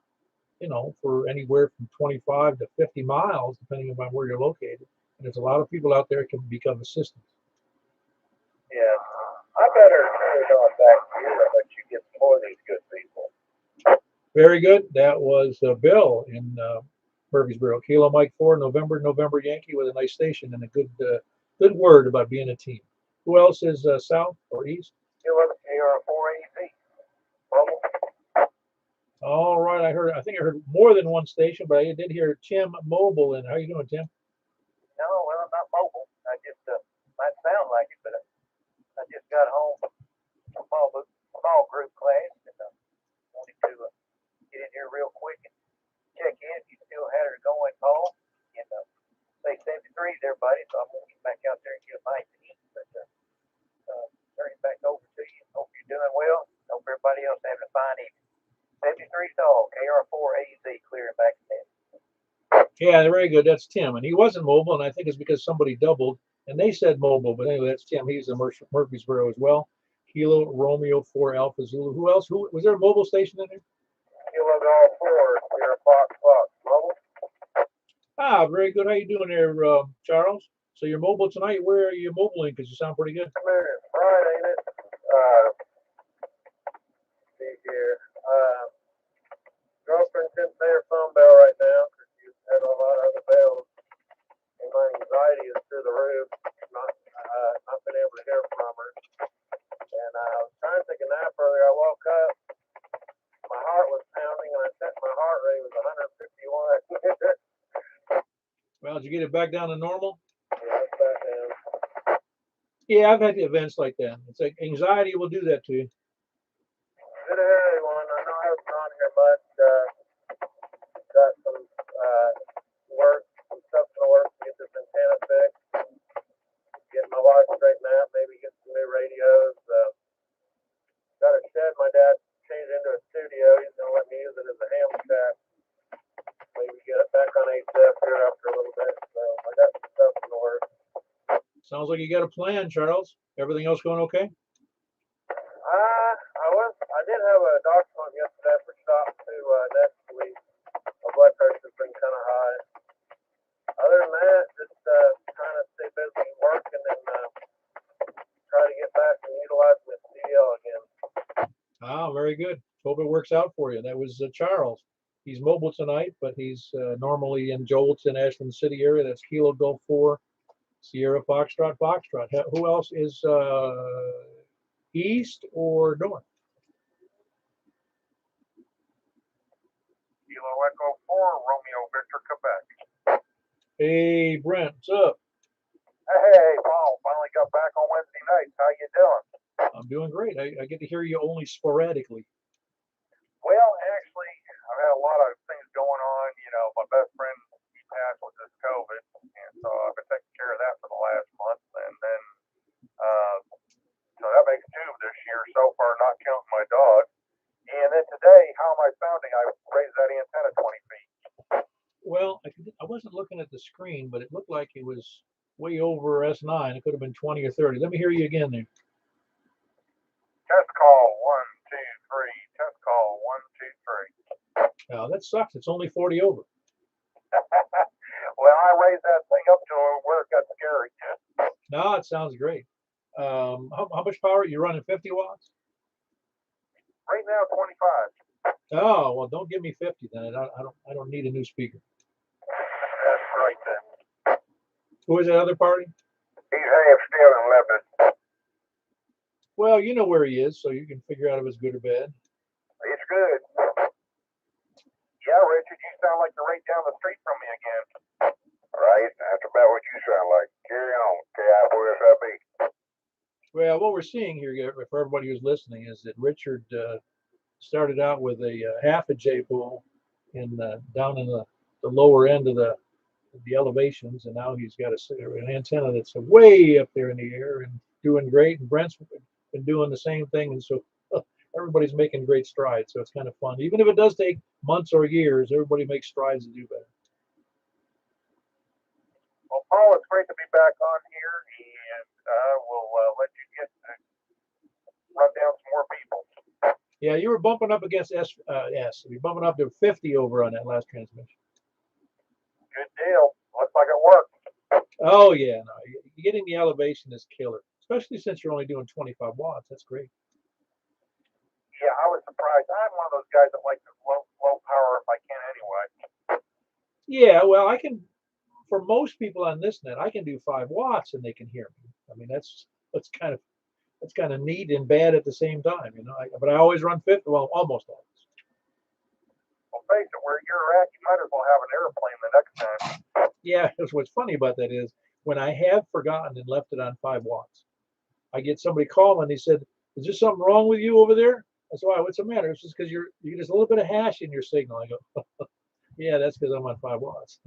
for anywhere from 25 to 50 miles, depending upon where you're located. And there's a lot of people out there that can become assistants. Yeah, I better turn it on back to you and let you get more of these good people. Very good. That was Bill in Murfreesboro. Kilo Mike 4, November Yankee, with a nice station and a good word about being a team. Who else is south or east? You're a 480. Bubble. All right. I think I heard more than one station, but I did hear Tim Mobile. And how you doing, Tim? No, well, I'm not mobile. I just might sound like it, but I just got home from small group class and wanted to get in here real quick and check in. If you still had her going, Paul, and say 73 there, buddy. So I'm gonna get back out there and get a bite to eat. But turn it back over to you. Hope you're doing well. Hope everybody else having a fine evening. 73 stall, KR4AZ, clearing back in. Yeah, very good. That's Tim. And he wasn't mobile, and I think it's because somebody doubled, and they said mobile. But anyway, that's Tim. He's in Murfreesboro as well. Kilo Romeo 4 Alpha Zulu. Who else? Was there a mobile station in there? Kilo Golf 4, clear Fox, mobile. Ah, very good. How you doing there, Charles? So you're mobile tonight. Where are you mobile in? Because you sound pretty good. Friday, Did you get it back down to normal? Yeah, it's back down. Yeah, I've had events like that. It's like anxiety will do that to you. Good to hear everyone. I know I haven't been on here much. Got some work, some stuff in the works to get this antenna fixed, get my life straightened out, maybe get some new radios. Got a shed my dad changed into a studio. He's gonna let me use it as a ham shack. Maybe get it back on HF here after a little bit. So I got some stuff in the works. Sounds like you got a plan, Charles. Everything else going okay? I did have a doctor's appointment yesterday for stop to next week. My blood pressure's been kind of high. Other than that, just trying to stay busy working and try to get back and utilize my studio again. Ah, very good. Hope it works out for you. That was Charles. He's mobile tonight, but he's normally in Jolt's in Ashland City area. That's Kilo Golf 4, Sierra Foxtrot, Foxtrot. Who else is east or north? Kilo Echo 4, Romeo Victor, Quebec. Hey, Brent, what's up? Hey, Paul, finally got back on Wednesday nights. How you doing? I'm doing great. I get to hear you only sporadically. Well, actually, I've had a lot of things going on. You know, my best friend, he passed with this COVID, and so I've been taking care of that for the last month. And then, so that makes 2 this year so far, not counting my dog. And then today, how am I sounding? I raised that antenna 20 feet. Well, I wasn't looking at the screen, but it looked like it was way over S9. It could have been 20 or 30. Let me hear you again there. Test call 1, 2, 3. Test call 1, 2, 3. Oh, that sucks. It's only 40 over. Well, I raised that thing up to where it got scary. No, it sounds great. How much power are you running? 50 watts? Right now, 25. Oh, well, don't give me 50 then. I don't need a new speaker. That's right then. Who is that other party? He's half still in Lebanon. Well, you know where he is, so you can figure out if it's good or bad. It's good. Yeah, Richard, you sound like you're right down the street from me again. Right, that's about what you sound like. Carry on, KI4SIB. Well, what we're seeing here, for everybody who's listening, is that Richard started out with a half a J pool down in the lower end of the elevations, and now he's got an antenna that's way up there in the air and doing great. And Brent's been doing the same thing, and so everybody's making great strides. So it's kind of fun, even if it does take months or years. Everybody makes strides to do better. Well, Paul, it's great to be back on here, and we'll let you get run down some more people. Yeah, you were bumping up against S. You're bumping up to 50 over on that last transmission. Good deal. Looks like it worked. Oh yeah, no, getting the elevation is killer, especially since you're only doing 25 watts. That's great. Yeah, I was surprised. I'm one of those guys that likes low power if I can anyway. Yeah, well, I can. For most people on this net, I can do 5 watts and they can hear me. I mean, that's kind of neat and bad at the same time, you know. But I always run 50. Well, almost always. Well, face it, where you're at, you might as well have an airplane the next time. Yeah, because what's funny about that is when I have forgotten and left it on 5 watts, I get somebody calling. He said, "Is there something wrong with you over there?" I said, "Why? What's the matter?" It's just because you get just a little bit of hash in your signal. I go, "Yeah, that's because I'm on 5 watts."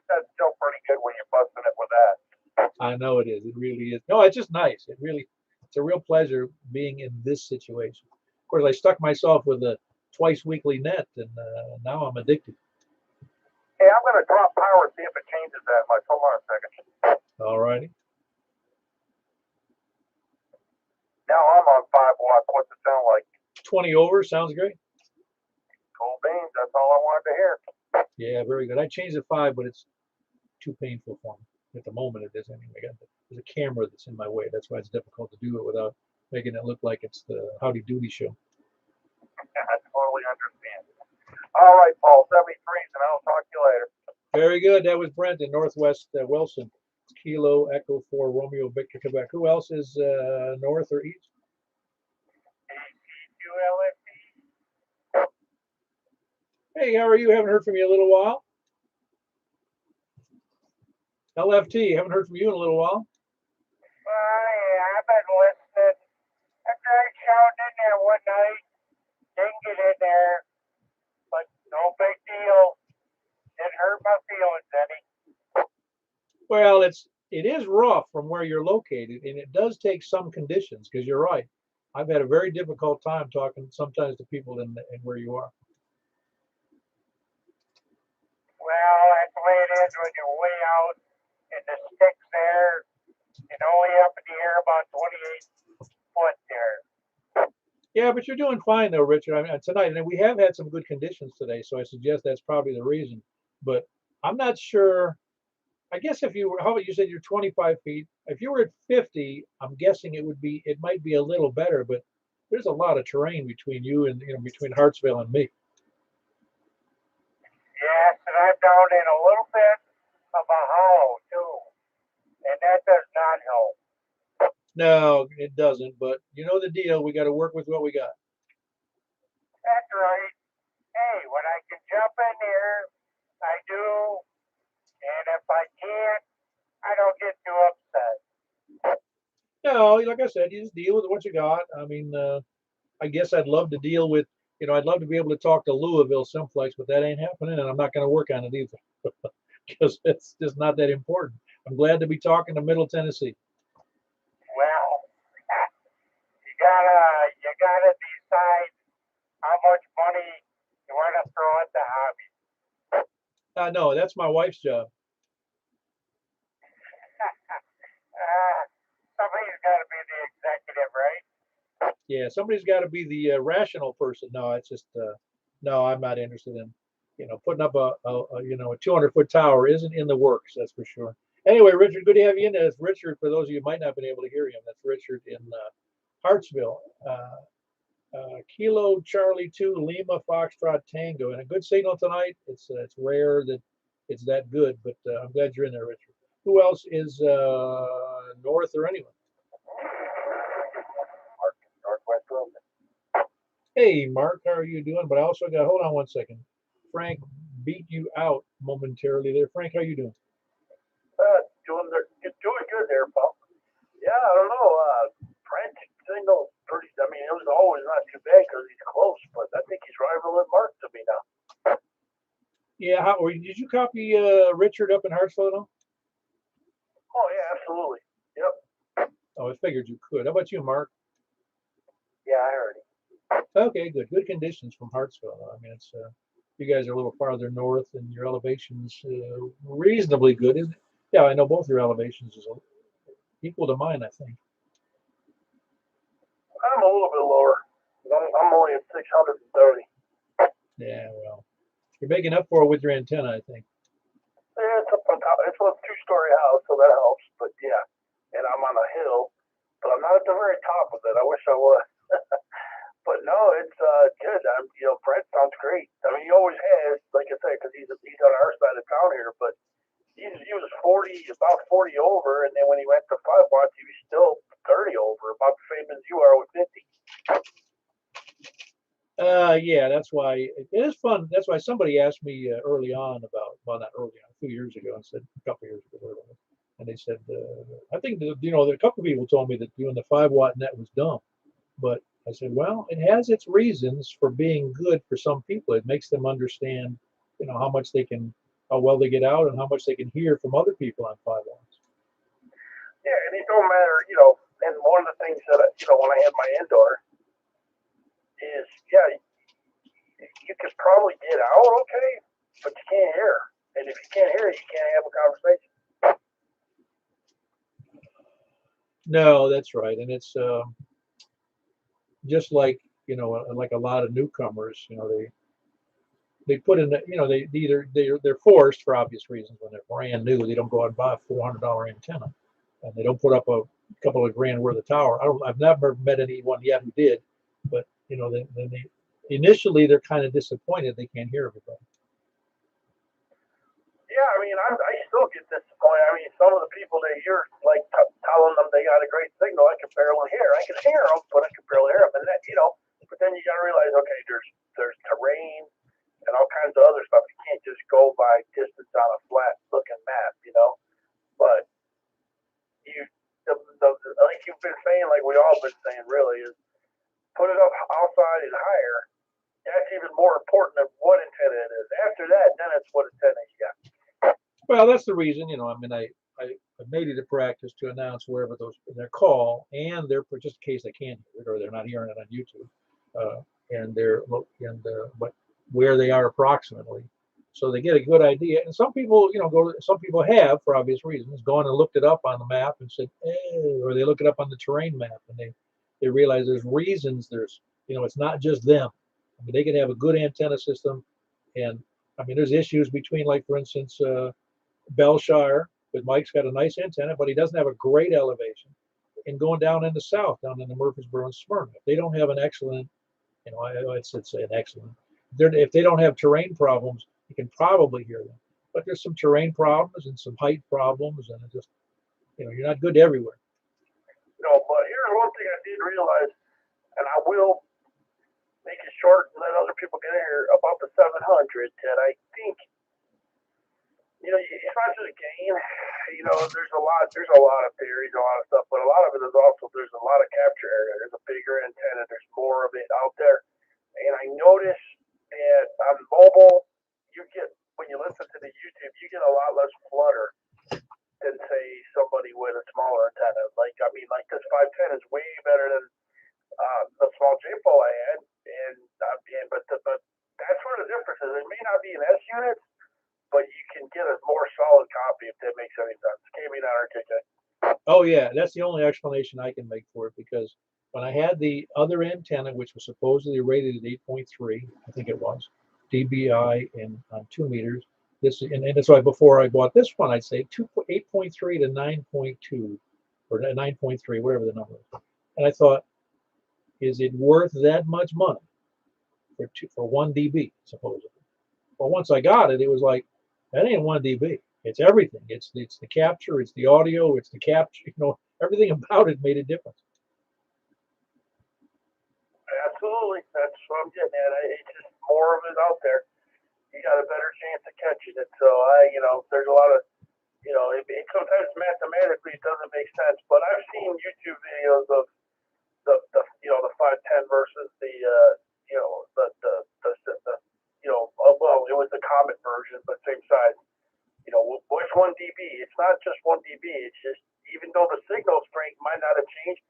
That's still pretty good when you're busting it with that. I know it is. It really is. No, it's just nice. It's a real pleasure being in this situation. Of course, I stuck myself with a twice weekly net, and now I'm addicted. Hey, I'm going to drop power and see if it changes that much. Hold on a second. All righty. Now I'm on 5 watts. What's it sound like? 20 over sounds great. Cool beans. That's all I wanted to hear. Yeah, very good. I changed to 5, but it's too painful for me. At the moment, it is anyway. There's a camera that's in my way. That's why it's difficult to do it without making it look like it's the Howdy Doody show. I totally understand. All right, Paul, 73s, and I'll talk to you later. Very good. That was Brent in Northwest Wilson. Kilo Echo 4 Romeo Victor Quebec. Who else is north or east? Hey, how are you? Haven't heard from you in a little while. LFT, haven't heard from you in a little while. Yeah, I've been listening. I tried shouting in there one night, didn't get in there, but no big deal. Didn't hurt my feelings any. Well, it is rough from where you're located, and it does take some conditions because you're right. I've had a very difficult time talking sometimes to people in where you are. Well, that's the way it is when you're way out in the sticks there, and only up in the air about 28 foot there. Yeah, but you're doing fine though, Richard. I mean, tonight, and we have had some good conditions today, so I suggest that's probably the reason. But I'm not sure. I guess if you were, how about you said you're 25 feet? If you were at 50, I'm guessing it might be a little better, but there's a lot of terrain between you and, between Hartsville and me. Yes, and I'm down in a little bit of a hollow too, and that does not help. No, it doesn't, but you know the deal. We got to work with what we got. That's right. Hey, when I can jump in there, I do, and if I can't, I don't get too upset. No, like I said, you just deal with what you got. I mean, I guess I'd love to deal with, I'd love to be able to talk to Louisville Simplex, but that ain't happening, and I'm not going to work on it either because it's just not that important. I'm glad to be talking to Middle Tennessee. Well, you gotta decide how much money you want to throw at the hobby. No, that's my wife's job. Somebody's got to be the executive, right? Yeah, somebody's got to be the rational person. No, it's just no, I'm not interested in putting up a 200-foot tower isn't in the works. That's for sure. Anyway, Richard, good to have you in there. That's Richard. For those of you who might not have been able to hear him, that's Richard in Hartsville. Kilo Charlie 2 Lima Foxtrot Tango, and a good signal tonight. It's rare that it's that good, but I'm glad you're in there, Richard. Who else is north or anywhere? Northwest Wilson. Hey, Mark, how are you doing? But I also got, hold on one second. Frank beat you out momentarily there. Frank, how you doing? Doing good there, Paul. Yeah, I don't know. Brent signal pretty. I mean, it was always not too bad because he's close, but I think he's rivaling Mark to me now. Yeah, or did you copy Richard up in Hartsville at all? Oh yeah, absolutely. Yep. Oh, I figured you could. How about you, Mark? Yeah, I heard it. Okay, good. Good conditions from Hartsville. I mean, it's you guys are a little farther north, and your elevation's reasonably good, isn't it? Yeah, I know both your elevations is equal to mine, I think. I'm a little bit lower. I'm only at 630. Yeah, well, you're making up for it with your antenna, I think. Yeah, it's a two-story house, so that helps. But yeah, and I'm on a hill, but I'm not at the very top of it. I wish I was. But no, it's good. Brett sounds great. I mean, he always has, like I said, because he's on our side of town here. But he was about 40 over, and then when he went to 5 watts, he was still 30 over, about the same as you are with 50. Yeah, that's why it is fun. That's why somebody asked me early on about, well, not early on, 2 years ago, and said a couple of years ago, and they said, I think a couple of people told me that doing the 5-watt net was dumb, but I said, well, it has its reasons for being good for some people. It makes them understand, how well they get out and how much they can hear from other people on 5 watts. Yeah, and it don't matter, and one of the things that, when I had my indoor is, yeah, you could probably get out okay, but you can't hear. And if you can't hear, you can't have a conversation. No, that's right. And it's just like, like a lot of newcomers, they put in, they're forced for obvious reasons when they're brand new. They don't go out and buy a $400 antenna, and they don't put up a couple of grand worth of tower. I've never met anyone yet who did, but then they initially they're kind of disappointed they can't hear everybody. Yeah, I mean, I still get disappointed. I mean, some of the people that you're like telling them they got a great signal, I can barely hear. I can hear them, but I can barely hear them. And that, but then you got to realize, okay, there's terrain and all kinds of other stuff. You can't just go by distance on a flat looking map, like you've been saying, like we all been saying, really, is put it up outside and higher. That's even more important than what antenna it is. After that, then it's what antenna you got. Well, that's the reason, I mean, I made it a practice to announce wherever their call and their, just in case they can't hear it or they're not hearing it on YouTube, and what where they are approximately, so they get a good idea. And some people, some people have, for obvious reasons, gone and looked it up on the map and said, hey, or they look it up on the terrain map and they realize there's reasons. It's not just them. I mean, they can have a good antenna system, and I mean, there's issues between, like, for instance, Belshire, but Mike's got a nice antenna, but he doesn't have a great elevation. And going down in the south, down in the Murfreesboro and Smyrna, if they don't have an excellent, I'd say an excellent. If they don't have terrain problems, you can probably hear them. But there's some terrain problems and some height problems, and it just, you're not good everywhere. But here's one thing I did realize, and I will make it short and let other people get in here about the 700. That I think, it's not just a game. There's a lot of theories, a lot of stuff, but a lot of it is also there's a lot of capture area. There's a bigger antenna. There's more of it out there, and I noticed that on mobile, when you listen to the YouTube, you get a lot less flutter than, say, somebody with a smaller antenna. Like this 510 is way better than the small J-pole I had, but that's where the difference is. It may not be an S unit, but you can get a more solid copy, if that makes any sense. Can we not articulate? Oh yeah, that's the only explanation I can make for it, because when I had the other antenna, which was supposedly rated at 8.3, I think it was, dBi on 2 meters. And that's why before I bought this one, I'd say 8.3 to 9.2 or 9.3, whatever the number is. And I thought, is it worth that much money for 1 dB, supposedly? Well, once I got it, it was like, that ain't 1 dB. It's everything. It's the capture, it's the audio, it's the capture. Everything about it made a difference. Absolutely, that's what I'm getting at. It's just more of it out there. You got a better chance of catching it. So there's a lot of, sometimes mathematically it doesn't make sense. But I've seen YouTube videos of the 510 versus the well, it was the Comet version, but same size. What's 1 dB? It's not just 1 dB. It's just, even though the signal strength might not have changed,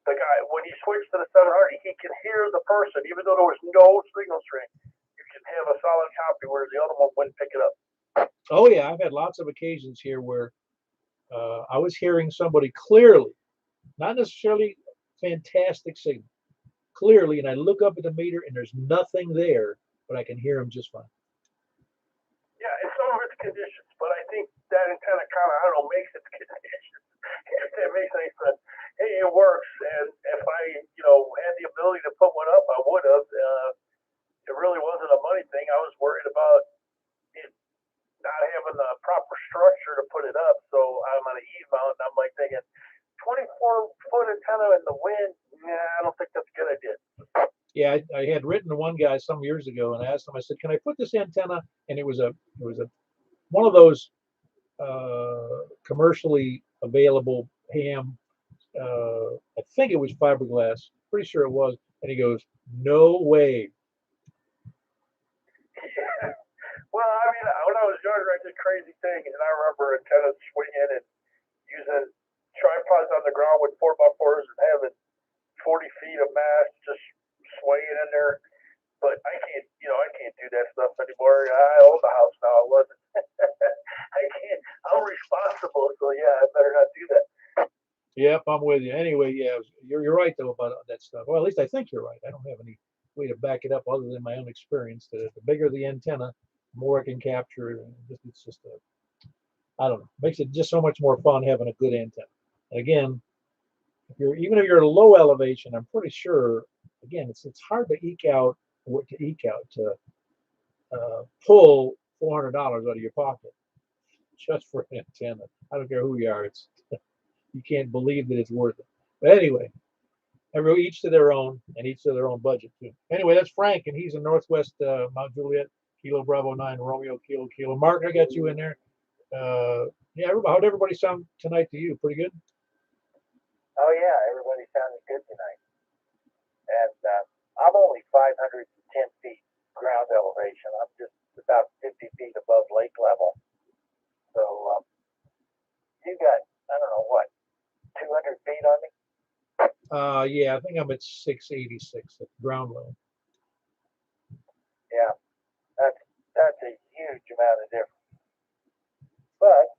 the guy, when he switched to the 700, he can hear the person, even though there was no signal strength. You can have a solid copy where the other one wouldn't pick it up. Oh yeah, I've had lots of occasions here where I was hearing somebody clearly, not necessarily fantastic signal, clearly, and I look up at the meter and there's nothing there, but I can hear them just fine. Yeah, and some of it's conditions, but I think that antenna kind of, I don't know, makes its conditions. If that makes any sense. Hey, it works, and if I, had the ability to put one up, I would have. It really wasn't a money thing. I was worried about it not having the proper structure to put it up, so I'm on an E-mount, and I'm like thinking, 24-foot antenna in the wind, I don't think that's a good idea. Yeah, I had written to one guy some years ago and asked him, I said, can I put this antenna? And it was one of those commercially available ham, I think it was fiberglass, pretty sure it was. And he goes, no way. Yeah. Well, I mean, when I was younger, I did crazy things, and I remember antennas swinging and using tripods on the ground with 4x4s and having 40 feet of mast just swaying in there. But I can't do that stuff anymore. I own the house now. I wasn't. I can't. I'm responsible, so yeah, I better not do that. Yep, I'm with you. Anyway, yeah, you're right though about that stuff. Well, at least I think you're right. I don't have any way to back it up other than my own experience. The bigger the antenna, the more I can capture. It's just I don't know. Makes it just so much more fun having a good antenna. And again, even if you're at a low elevation, I'm pretty sure. Again, it's hard to eke out to pull $400 out of your pocket just for an antenna. I don't care who you are. You can't believe that it's worth it. But anyway, each to their own, and each to their own budget too. Anyway, that's Frank, and he's in Northwest Mount Juliet, Kilo Bravo 9 Romeo Kilo Kilo. Mark, I got you in there. Yeah, how'd everybody sound tonight to you? Pretty good? Oh yeah, everybody sounded good tonight, and I'm only 510 feet ground elevation. I'm just about 50 feet above lake level. So you got I don't know what 200 feet on me. Yeah, I think I'm at 686 at ground level. Yeah, that's that's a huge amount of difference. But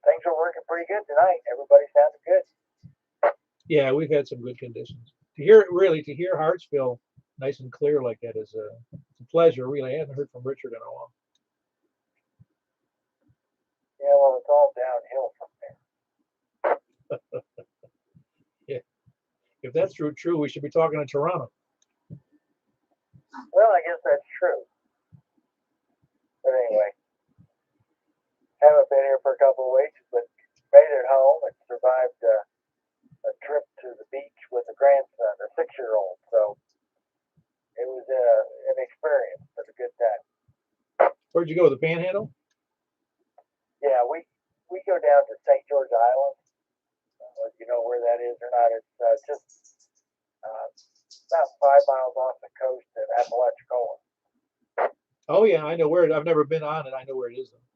things are working pretty good tonight. Everybody sounded good. Yeah, we've had some good conditions. To hear Hartsville nice and clear like that is it's a pleasure. Really, I haven't heard from Richard in a while. Yeah, well, it's all downhill from there. Yeah, if that's true, we should be talking to Toronto. Well, I guess that's true. But anyway, haven't been here for a couple of weeks, but made it home and survived a trip to the beach with a grandson, a 6-year-old. So it was an experience, but a good time. Where'd you go? The Panhandle? Yeah, we go down to St. George Island. If you know where that is or not, it's just uh, about 5 miles off the coast of Apalachicola. Oh yeah, I know where it. I've never been on it. I know where it is though.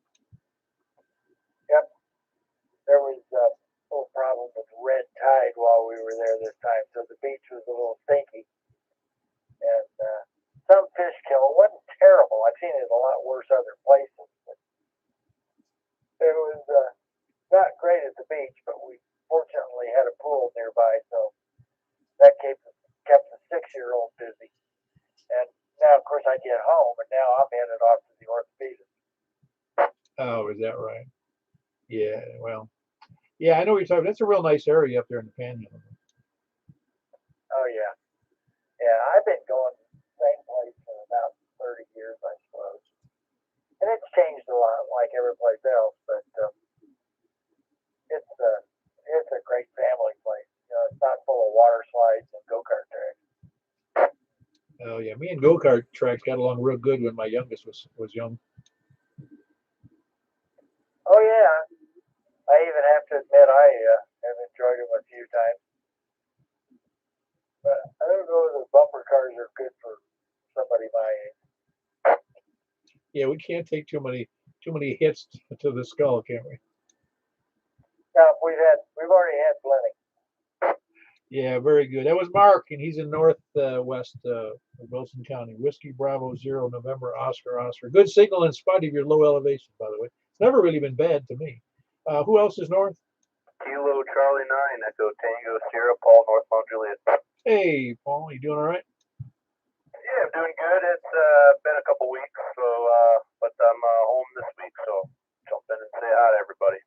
Yep, there was a little problem with red tide while we were there this time, so the beach was a little stinky, and some fish kill. It wasn't terrible. I've seen it in a lot worse other places. But it was not great at the beach, but we fortunately had a pool nearby, so that kept the 6-year-old busy. And now, of course, I get home, and now I'm headed off to the orthopedist. Oh, is that right? Yeah. Well, yeah, I know what you're talking. That's a real nice area up there in the Panhandle. Oh yeah, yeah. I've been going to the same place for about 30 years, I suppose, and it's changed a lot, like every place else. But it's a great family place. You know, it's not full of water slides and go-kart tracks. Oh yeah, me and go-kart tracks got along real good when my youngest was young. Oh yeah, I even have to admit I have enjoyed them a few times. But I don't know if the bumper cars are good for somebody my age. Yeah, we can't take too many hits to the skull, can we? Now we've already had plenty. Yeah, very good. That was Mark, and he's in northwest Wilson County. Whiskey Bravo Zero November Oscar Oscar. Good signal in spite of your low elevation, by the way. It's never really been bad to me. Who else is north? Kilo Charlie 9, Echo Tango Sierra Paul Northbound Juliet. Hey, Paul, you doing all right? Yeah, I'm doing good. It's been a couple weeks, so but I'm home this week, so jump in and say hi to everybody.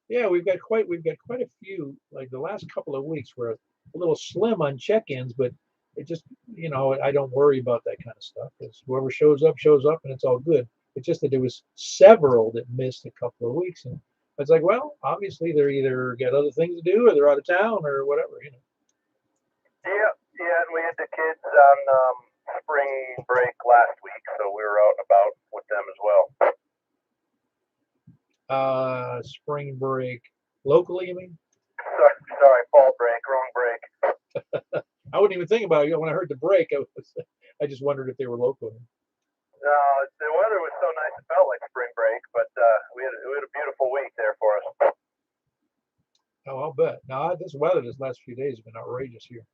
Yeah, we've got quite a few. Like the last couple of weeks, we're a little slim on check-ins, but it just I don't worry about that kind of stuff because whoever shows up, and it's all good. It's just that there was several that missed a couple of weeks, and it's like, well, obviously they're either got other things to do or they're out of town or whatever. Yeah, and we had the kids on spring break last week, so we were out and about with them as well. Spring break locally, you mean? Sorry, fall break, wrong break. I wouldn't even think about it when I heard the break. I just wondered if they were local. No, the weather was so nice it felt like spring break, but we had a beautiful week there for us. Oh, I'll bet. Now this weather this last few days has been outrageous here.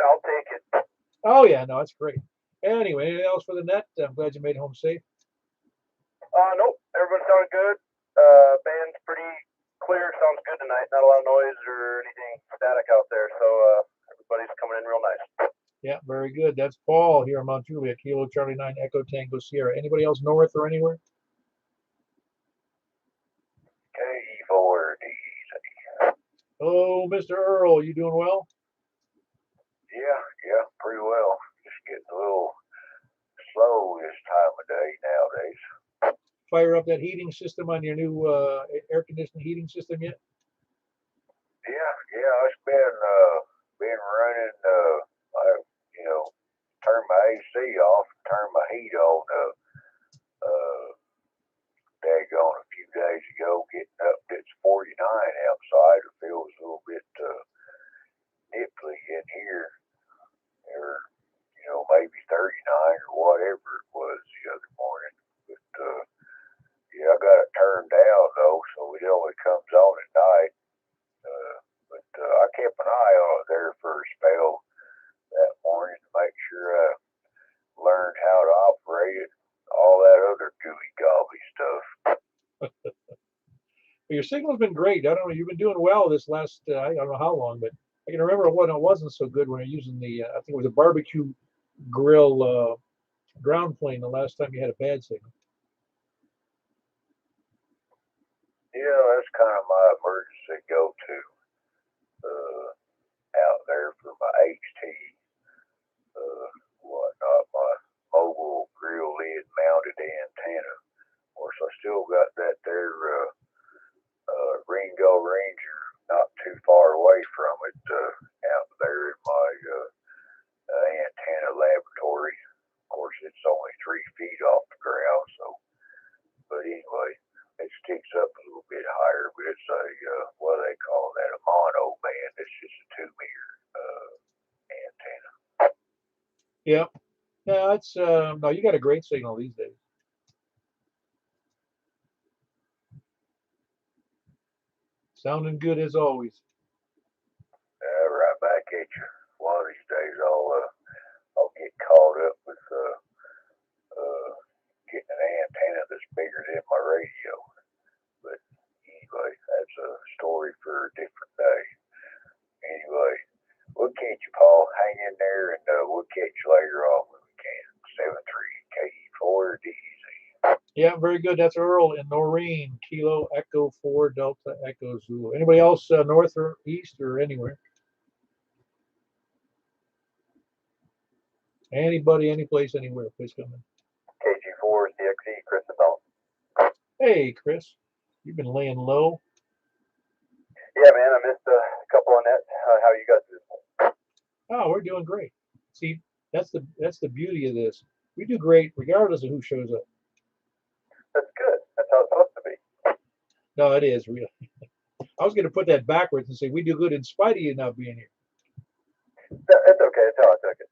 I'll take it. Oh yeah, no, it's great. Anyway, anything else for the net? I'm glad you made it home safe. Nope, everyone sounded good. Band's pretty clear, sounds good tonight. Not a lot of noise or anything static out there, so everybody's coming in real nice. Yeah, very good. That's Paul here in Mount Juliet, Kilo Charlie 9 Echo Tango Sierra. Anybody else north or anywhere? K4D. Oh, Mr. Earl, you doing well? Yeah, pretty well. Just getting a little slow this time of day nowadays. Fire up that heating system on your new air conditioning heating system yet? Yeah, it's been running. I turned my AC off, turned my heat on. Daggone a few days getting up, it's 49 outside. It feels a little bit nipply in here, or maybe 39 or whatever it was the other morning. But yeah, I got it turned down though, so it only comes on at night. But I kept an eye on it there for a spell that morning to make sure I learned how to operate it. All that other gooey gobby stuff. Your signal's been great. I don't know. You've been doing well this last, I don't know how long, but I can remember when it wasn't so good when you're using the, I think it was a barbecue grill ground plane the last time you had a bad signal. Yeah, that's kind of my emergency go-to out there for my HT, whatnot, my mobile grill lid mounted antenna. Of course, I still got that there Ringo Ranger not too far away from it out there in my antenna laboratory. Of course, it's only 3 feet off the ground, so, but anyway, it sticks up a little bit higher, but it's a, what do they call that, a mono band. It's just a 2 meter antenna. Yeah. Yeah, it's, no, you got a great signal these days. Sounding good as always. Right back at you. One of these days I'll get caught up with getting an antenna that's bigger than my radio. But anyway, that's a story for a different day. Anyway, we'll catch you, Paul. Hang in there, and we'll catch you later on when we can. 73 KE4 DZ. Yeah, very good. That's Earl in Noreen, Kilo Echo 4 Delta Echo Zulu. Anybody else north or east or anywhere? Anybody, anyplace, anywhere, please come in. KG4 CXE, Chris Adult. Hey, Chris, you've been laying low. Yeah, man, I missed a couple on that. How you guys doing? Oh, we're doing great. See, that's the beauty of this. We do great regardless of who shows up. That's good. That's how it's supposed to be. No, it is really. I was going to put that backwards and say we do good in spite of you not being here. It's okay. It's how I took it.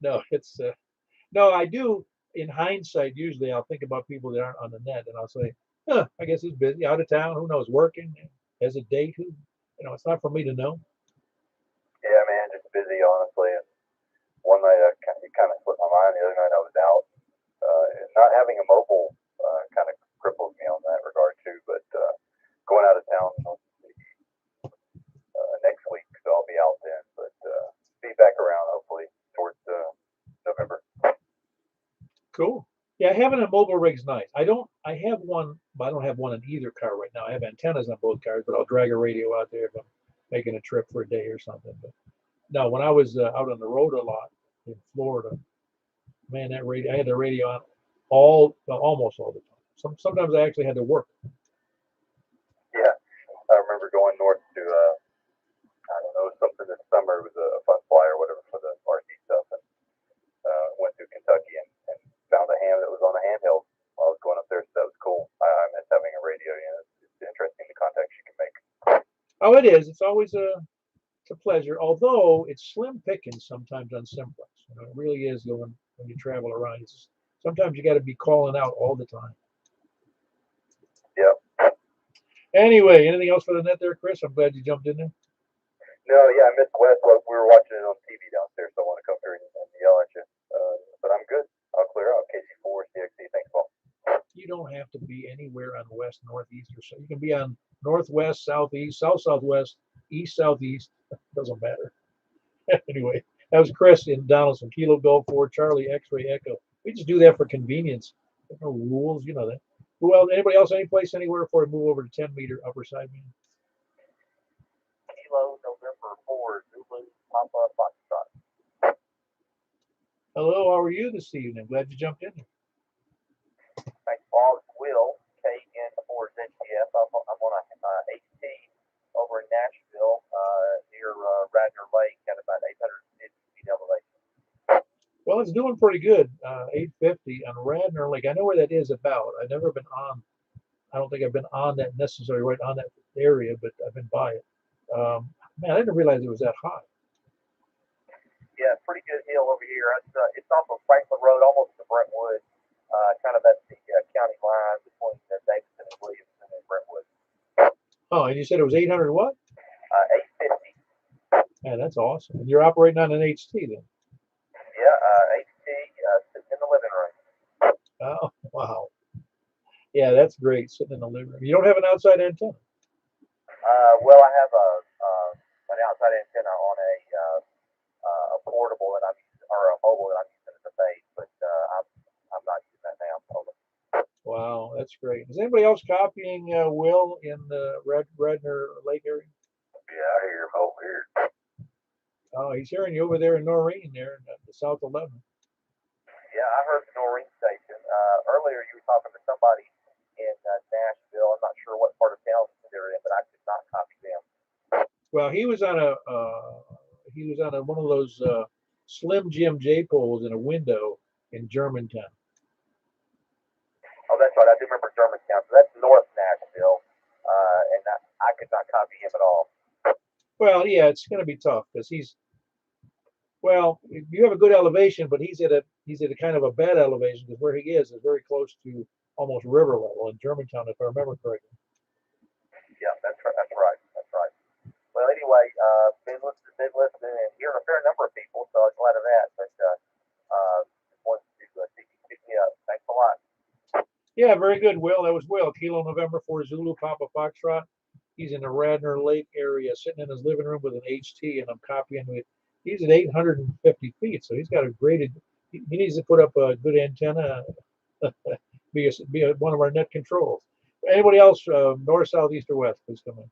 No, it's no. I do. In hindsight, usually I'll think about people that aren't on the net, and I'll say, "Huh, I guess he's busy, out of town. Who knows? Working, has a date. Who, it's not for me to know." Yeah, man, just busy, honestly. And one night it kind of slipped my mind. The other night I was out. Not having a mobile kind of cripples me on that regard too. But going out of town next week, so I'll be out then. But be back around hopefully towards November. Cool. Yeah, having a mobile rig's nice. I have one, but I don't have one in either car right now. I have antennas on both cars, but I'll drag a radio out there if I'm making a trip for a day or something. But no, when I was out on the road a lot in Florida, man, that radio, I had the radio on almost all the time. Sometimes I actually had to work. Yeah, I remember going north to I don't know, something this summer. It was a fun fly or whatever for the RC stuff, and went through Kentucky and found a ham that was on a handheld while I was going up there. So that was cool. I miss having a radio. It's interesting the contacts you can make. Oh, it is. It's always it's a pleasure. Although it's slim pickings sometimes on Simplex. It really is when you travel around. Sometimes you got to be calling out all the time. Yep. Anyway, anything else for the net there, Chris? I'm glad you jumped in there. No, yeah, I missed West. We were watching it on TV downstairs, so I want to come here and yell at you. But I'm good. I'll clear out. KG4 CXE. Thanks, Paul. You don't have to be anywhere on west, northeast, or so. You can be on northwest, southeast, southwest, east, southeast. Doesn't matter. Anyway, that was Chris in Donaldson. Kilo Golf 4 Charlie X-Ray Echo. We just do that for convenience. There's no rules, you know that. Who else? Anybody else? Any place, anywhere before we move over to 10-meter upper side man? Kilo November 4 Zulu Papa Foxtrot. Hello, how are you this evening? Glad you jumped in there. Thanks, Paul. It's Will, KN4ZGF. I'm on a HT over in Nashville near Radnor Lake at about 850 feet elevation. Well, it's doing pretty good. 850 on Radnor Lake. I know where that is about. I've never been on I don't think I've been on that necessarily right on that area, but I've been by it. Man, I didn't realize it was that high. Yeah, pretty good hill over here. It's off of Franklin Road, almost to Brentwood, kind of at the county line between Davidson and Williamson and Brentwood. Oh, and you said it was 800 what? 850. Man, that's awesome. And you're operating on an HT then? Yeah, HT sitting in the living room. Oh, wow. Yeah, that's great, sitting in the living room. You don't have an outside antenna? Well, I have an outside antenna on a portable that I'm using, or a mobile that I'm using as a base, but I'm not using that now. Wow, that's great. Is anybody else copying Will in the Redner Lake area? Yeah, I hear him over here. Oh, he's hearing you over there in Noreen, there in the South 11. Yeah, I heard the Noreen station. Earlier you were talking to somebody in Nashville. I'm not sure what part of town they're in, but I could not copy them. Well, he was on one of those Slim Jim J poles in a window in Germantown. Oh, that's right. I do remember Germantown. So that's North Nashville, and I could not copy him at all. Well, yeah, it's going to be tough because you have a good elevation, but he's at a kind of a bad elevation because where he is very close to almost river level in Germantown, if I remember correctly. Yeah, that's right. That's right. That's right. Well, anyway, been listening, and hearing a fair number of people, so I'm glad of that. But just wanted to see you pick me up. Thanks a lot. Yeah, very good, Will. That was Will. Kilo November 4 Zulu Papa Foxtrot. He's in the Radnor Lake area, sitting in his living room with an HT, and I'm copying it. He's at 850 feet, so he's got a graded. He needs to put up a good antenna, be one of our net controls. Anybody else, north, south, east, or west, please come in.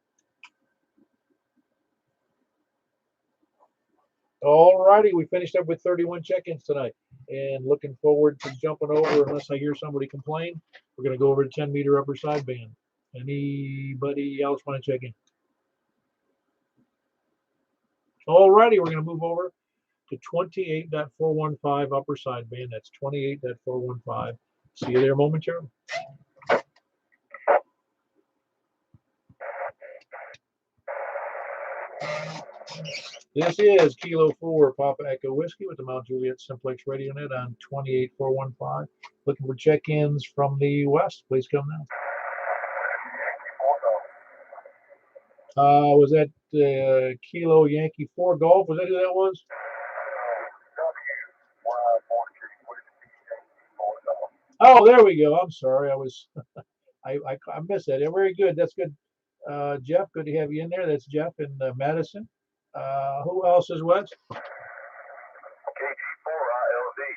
All righty, we finished up with 31 check-ins tonight, and looking forward to jumping over. Unless I hear somebody complain, we're going to go over to 10-meter upper sideband. Anybody else want to check in? All righty, we're going to move over to 28.415 upper sideband. That's 28.415. See you there momentarily. This is Kilo 4 Papa Echo Whiskey with the Mount Juliet Simplex Radio Net on 28415. Looking for check-ins from the west. Please come now. Was that Kilo Yankee 4 Golf? Was that who that was? Oh, there we go. I'm sorry. I missed that. Yeah, very good. That's good. Jeff, good to have you in there. That's Jeff in Madison. Who else is west? KG4ILD,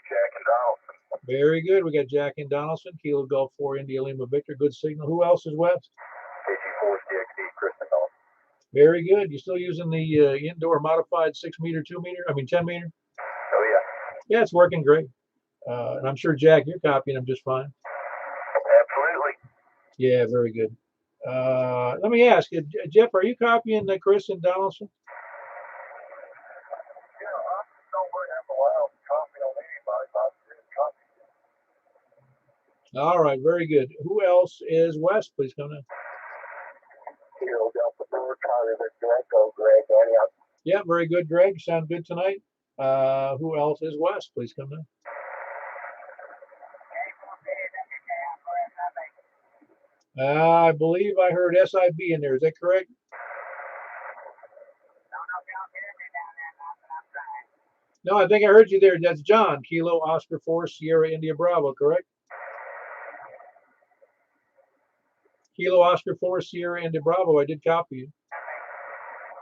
Jack and Donaldson. Very good. We got Jack and Donaldson, Kilo Golf 4 India Lima Victor. Good signal. Who else is west? KG4CXD, Kristen Donaldson. Very good. You still using the indoor modified 6-meter, 2-meter? I mean 10-meter? Oh, yeah. Yeah, it's working great. And I'm sure, Jack, you're copying them just fine. Absolutely. Yeah, very good. Let me ask you, Jeff, are you copying Chris and Donaldson? Yeah, I don't really have a lot of copy on anybody, but I did copy. All right, very good. Who else is west? Please come in. Kilo Delta Brewer, Tyler, Greg, Antioch. Yeah, very good, Greg. Sound good tonight. Who else is west? Please come in. I believe I heard SIB in there. Is that correct? No, I think I heard you there. That's John, Kilo Oscar 4 Sierra India Bravo, correct? Kilo Oscar 4 Sierra India Bravo. I did copy you.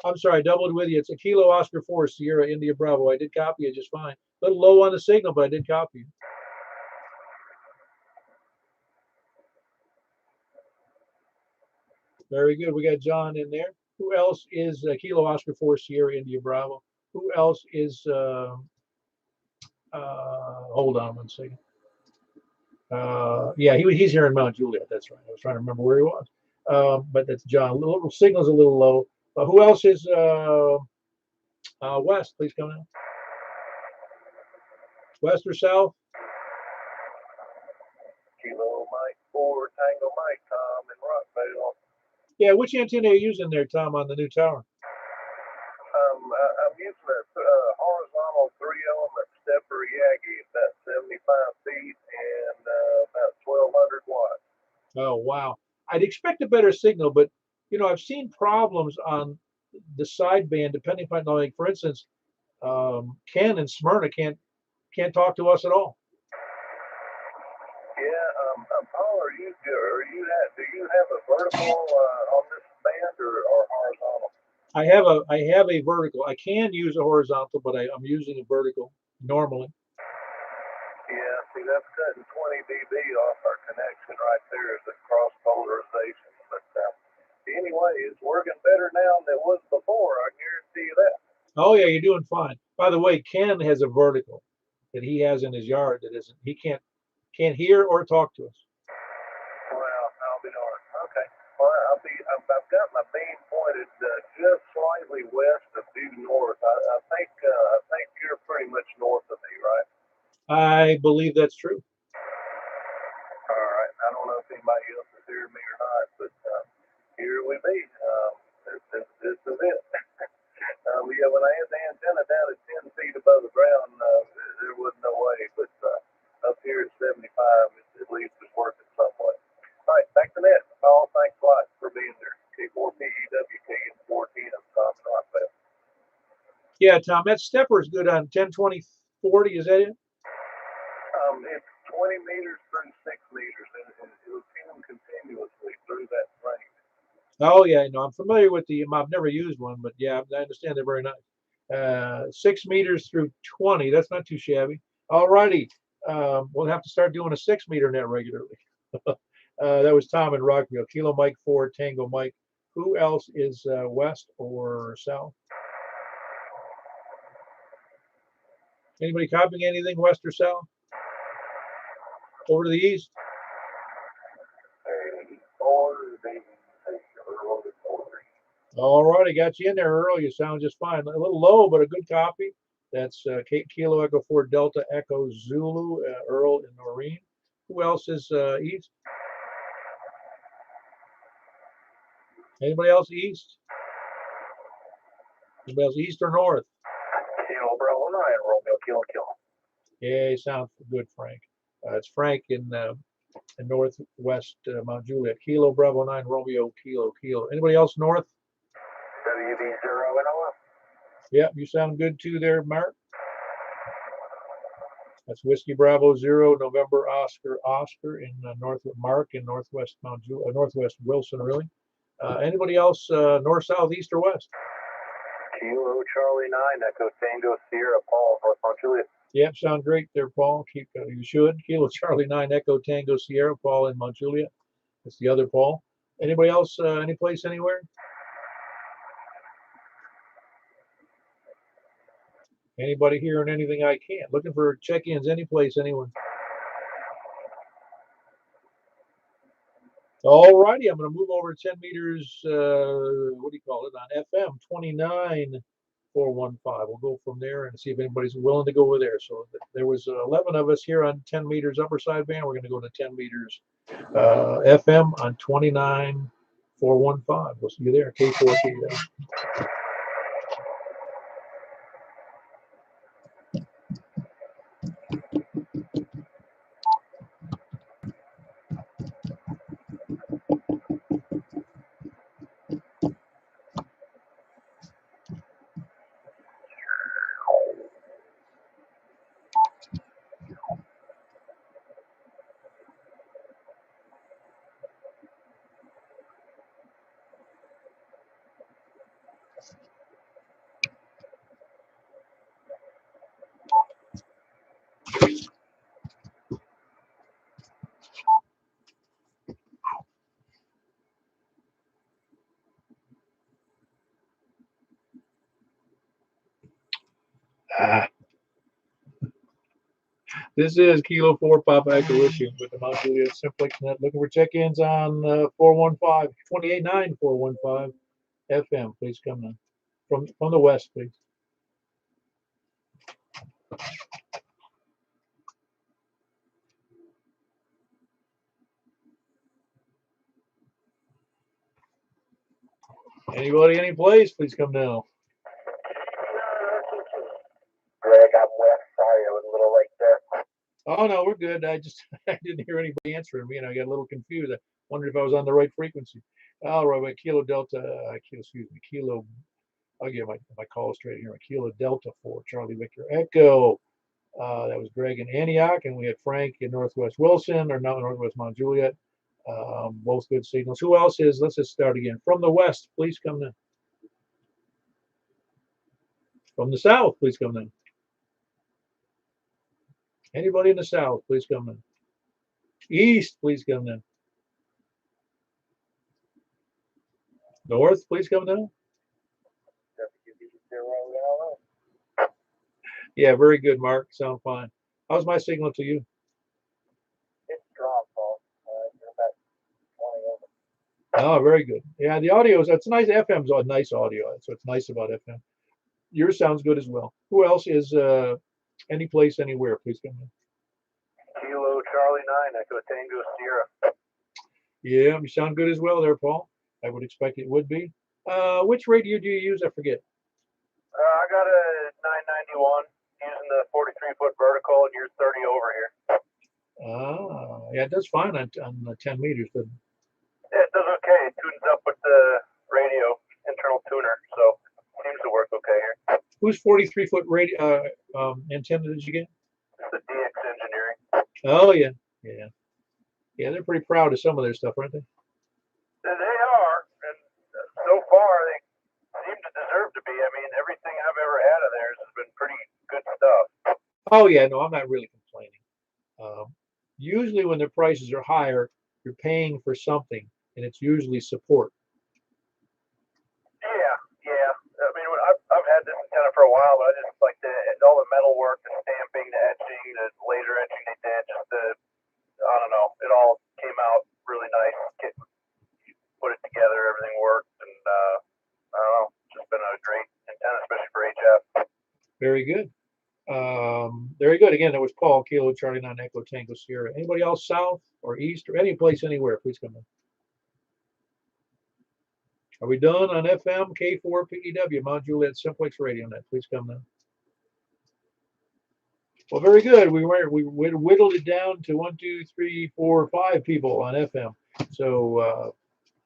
I'm sorry, I doubled with you. It's a Kilo Oscar 4 Sierra India Bravo. I did copy you just fine. A little low on the signal, but I did copy you. Very good. We got John in there. Who else is Kilo Oscar 4 Sierra India Bravo? Who else is, hold on one second. Yeah, he's here in Mount Juliet. That's right. I was trying to remember where he was. But that's John. Little signal's a little low. Who else is west? Please come in. West or south? Kilo Mike 4 Tango Mike, Tom in Rockville. Yeah, which antenna are you using there, Tom, on the new tower? I'm using a horizontal 3-element stepper Yagi, about 75 feet and about 1,200 watts. Oh, wow. I'd expect a better signal, but I've seen problems on the sideband depending upon, like, for instance, Ken and Smyrna can't talk to us at all. Yeah, Paul, do you have a vertical on this band or horizontal? I have a vertical. I can use a horizontal, but I'm using a vertical normally. Yeah, see, that's cutting 20 dB off our connection right there as a cross polarization. But anyway, it's working better now than it was before. I guarantee you that. Oh yeah, you're doing fine. By the way, Ken has a vertical that he has in his yard that isn't. He can't hear or talk to us. Well, I'll be darned. Okay. Well, I've got my beam pointed just slightly west of due north. I think you're pretty much north of me, right? I believe that's true. All right. I don't know if anybody else is hearing me or not, but here we be. This is it. Yeah, when I had the antenna down at 10 feet above the ground, there was no way. But up here at 75, at least it's working somewhat. All right, back to net. Paul, thanks a lot for being there. K4PEWK and 14 of Tom and Rockville. Yeah, Tom, that stepper is good on 10, 20, 40. Is that it? It's 20 meters through 6 meters, and it'll tune continuously through that range. Oh yeah, no, I'm familiar with I've never used one, but yeah, I understand they're very nice. 6 meters through 20. That's not too shabby. All righty. We'll have to start doing a 6 meter net regularly. That was Tom in Rockville. Kilo Mike 4 Tango Mike. Who else is west or south? Anybody copying anything west or south? Over to the east? All righty, got you in there, Earl. You sound just fine. A little low, but a good copy. That's Kilo Echo 4 Delta Echo Zulu, Earl and Noreen. Who else is east? Anybody else east? Anybody else east or north? Kilo Bravo 9, Romeo Kilo Kilo. Yeah, you sound good, Frank. It's Frank in northwest Mount Juliet. Kilo Bravo 9 Romeo Kilo Kilo. Anybody else north? WB0 and OF. Yep, you sound good too there, Mark. That's Whiskey Bravo 0 November Oscar in Mark in northwest Mount Juliet, northwest Wilson, really. Anybody else north, south, east, or west? Kilo Charlie 9 Echo Tango Sierra Paul North Mount Juliet. Yep, sound great there, Paul. You should. Kilo Charlie 9 Echo Tango Sierra Paul in Mount Juliet. That's the other Paul. Anybody else? Any place, anywhere? Anybody hearing anything I can't? Looking for check-ins, any place, anyone? All righty, I'm going to move over 10 meters, what do you call it, on FM 29415. We'll go from there and see if anybody's willing to go over there. So there was 11 of us here on 10 meters upper sideband. We're going to go to 10 meters FM on 29415. We'll see you there, K4P. This is Kilo 4 Papa Echo Lithium with the Mount Juliet Simplex Net. Looking for check-ins on 415, 289 415 FM. Please come in. From the west, please. Anybody, any place, please come down. Greg, I'm west. Sorry, I was a little late there. Oh no, we're good. I didn't hear anybody answering me, and I got a little confused. I wondered if I was on the right frequency. All right, wait, Kilo Delta, Kilo. I'll get my call straight here. Kilo Delta 4, Charlie Victor Echo. That was Greg in Antioch, and we had Frank in Northwest Wilson, or not Northwest Mount Juliet. Both good signals. Who else is? Let's just start again. From the west, please come in. From the south, please come in. Anybody in the south, please come in. East, please come in. North, please come down. Yeah, very good, Mark. Sound fine. How's my signal to you? It's strong, Paul. You're about 20 over. Oh, very good. Yeah, the audio it's nice. FM's a nice audio, so it's nice about FM. Yours sounds good as well. Who else is any place, anywhere? Please come in. Kilo Charlie 9, Echo Tango Sierra. Yeah, you sound good as well there, Paul. I would expect it would be. Which radio do you use? I forget. I got a 991 using the 43-foot vertical, and you're 30 over here. Yeah, it does fine on the 10 meters, doesn't it? Yeah, it does okay. It tunes up with the radio, internal tuner, so it seems to work okay here. Whose 43-foot radio antenna did you get? It's the DX Engineering. Oh yeah, yeah, yeah. They're pretty proud of some of their stuff, aren't they? They are, and so far they seem to deserve to be. I mean, everything I've ever had of theirs has been pretty good stuff. Oh yeah, no, I'm not really complaining. Usually when the prices are higher, you're paying for something, and it's usually support. Yeah. I mean, I've had this antenna for a while, but I just like all the metal work, the stamping, the etching, the laser etching they did. I don't know, it all came out really nice. Put it together, everything worked, and I don't know, it's just been a great antenna, especially for HF. Very good. Very good. Again, that was Paul, Kilo Charlie 9 Echo Tango Sierra. Anybody else south or east or any place anywhere, please come in. Are we done on FM, K4, PEW, Mount Juliet, Simplex Radio Net? Please come in. Well, very good. We whittled it down to 1, 2, 3, 4, 5 people on FM. So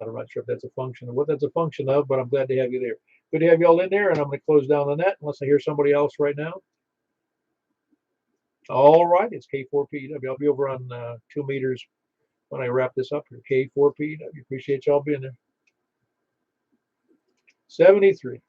I'm not sure if that's a function of what that's a function of, but I'm glad to have you there. Good to have you all in there, and I'm going to close down the net unless I hear somebody else right now. All right, it's K4PEW. I'll be over on 2 meters when I wrap this up here. K4PEW. Appreciate y'all being there. 73.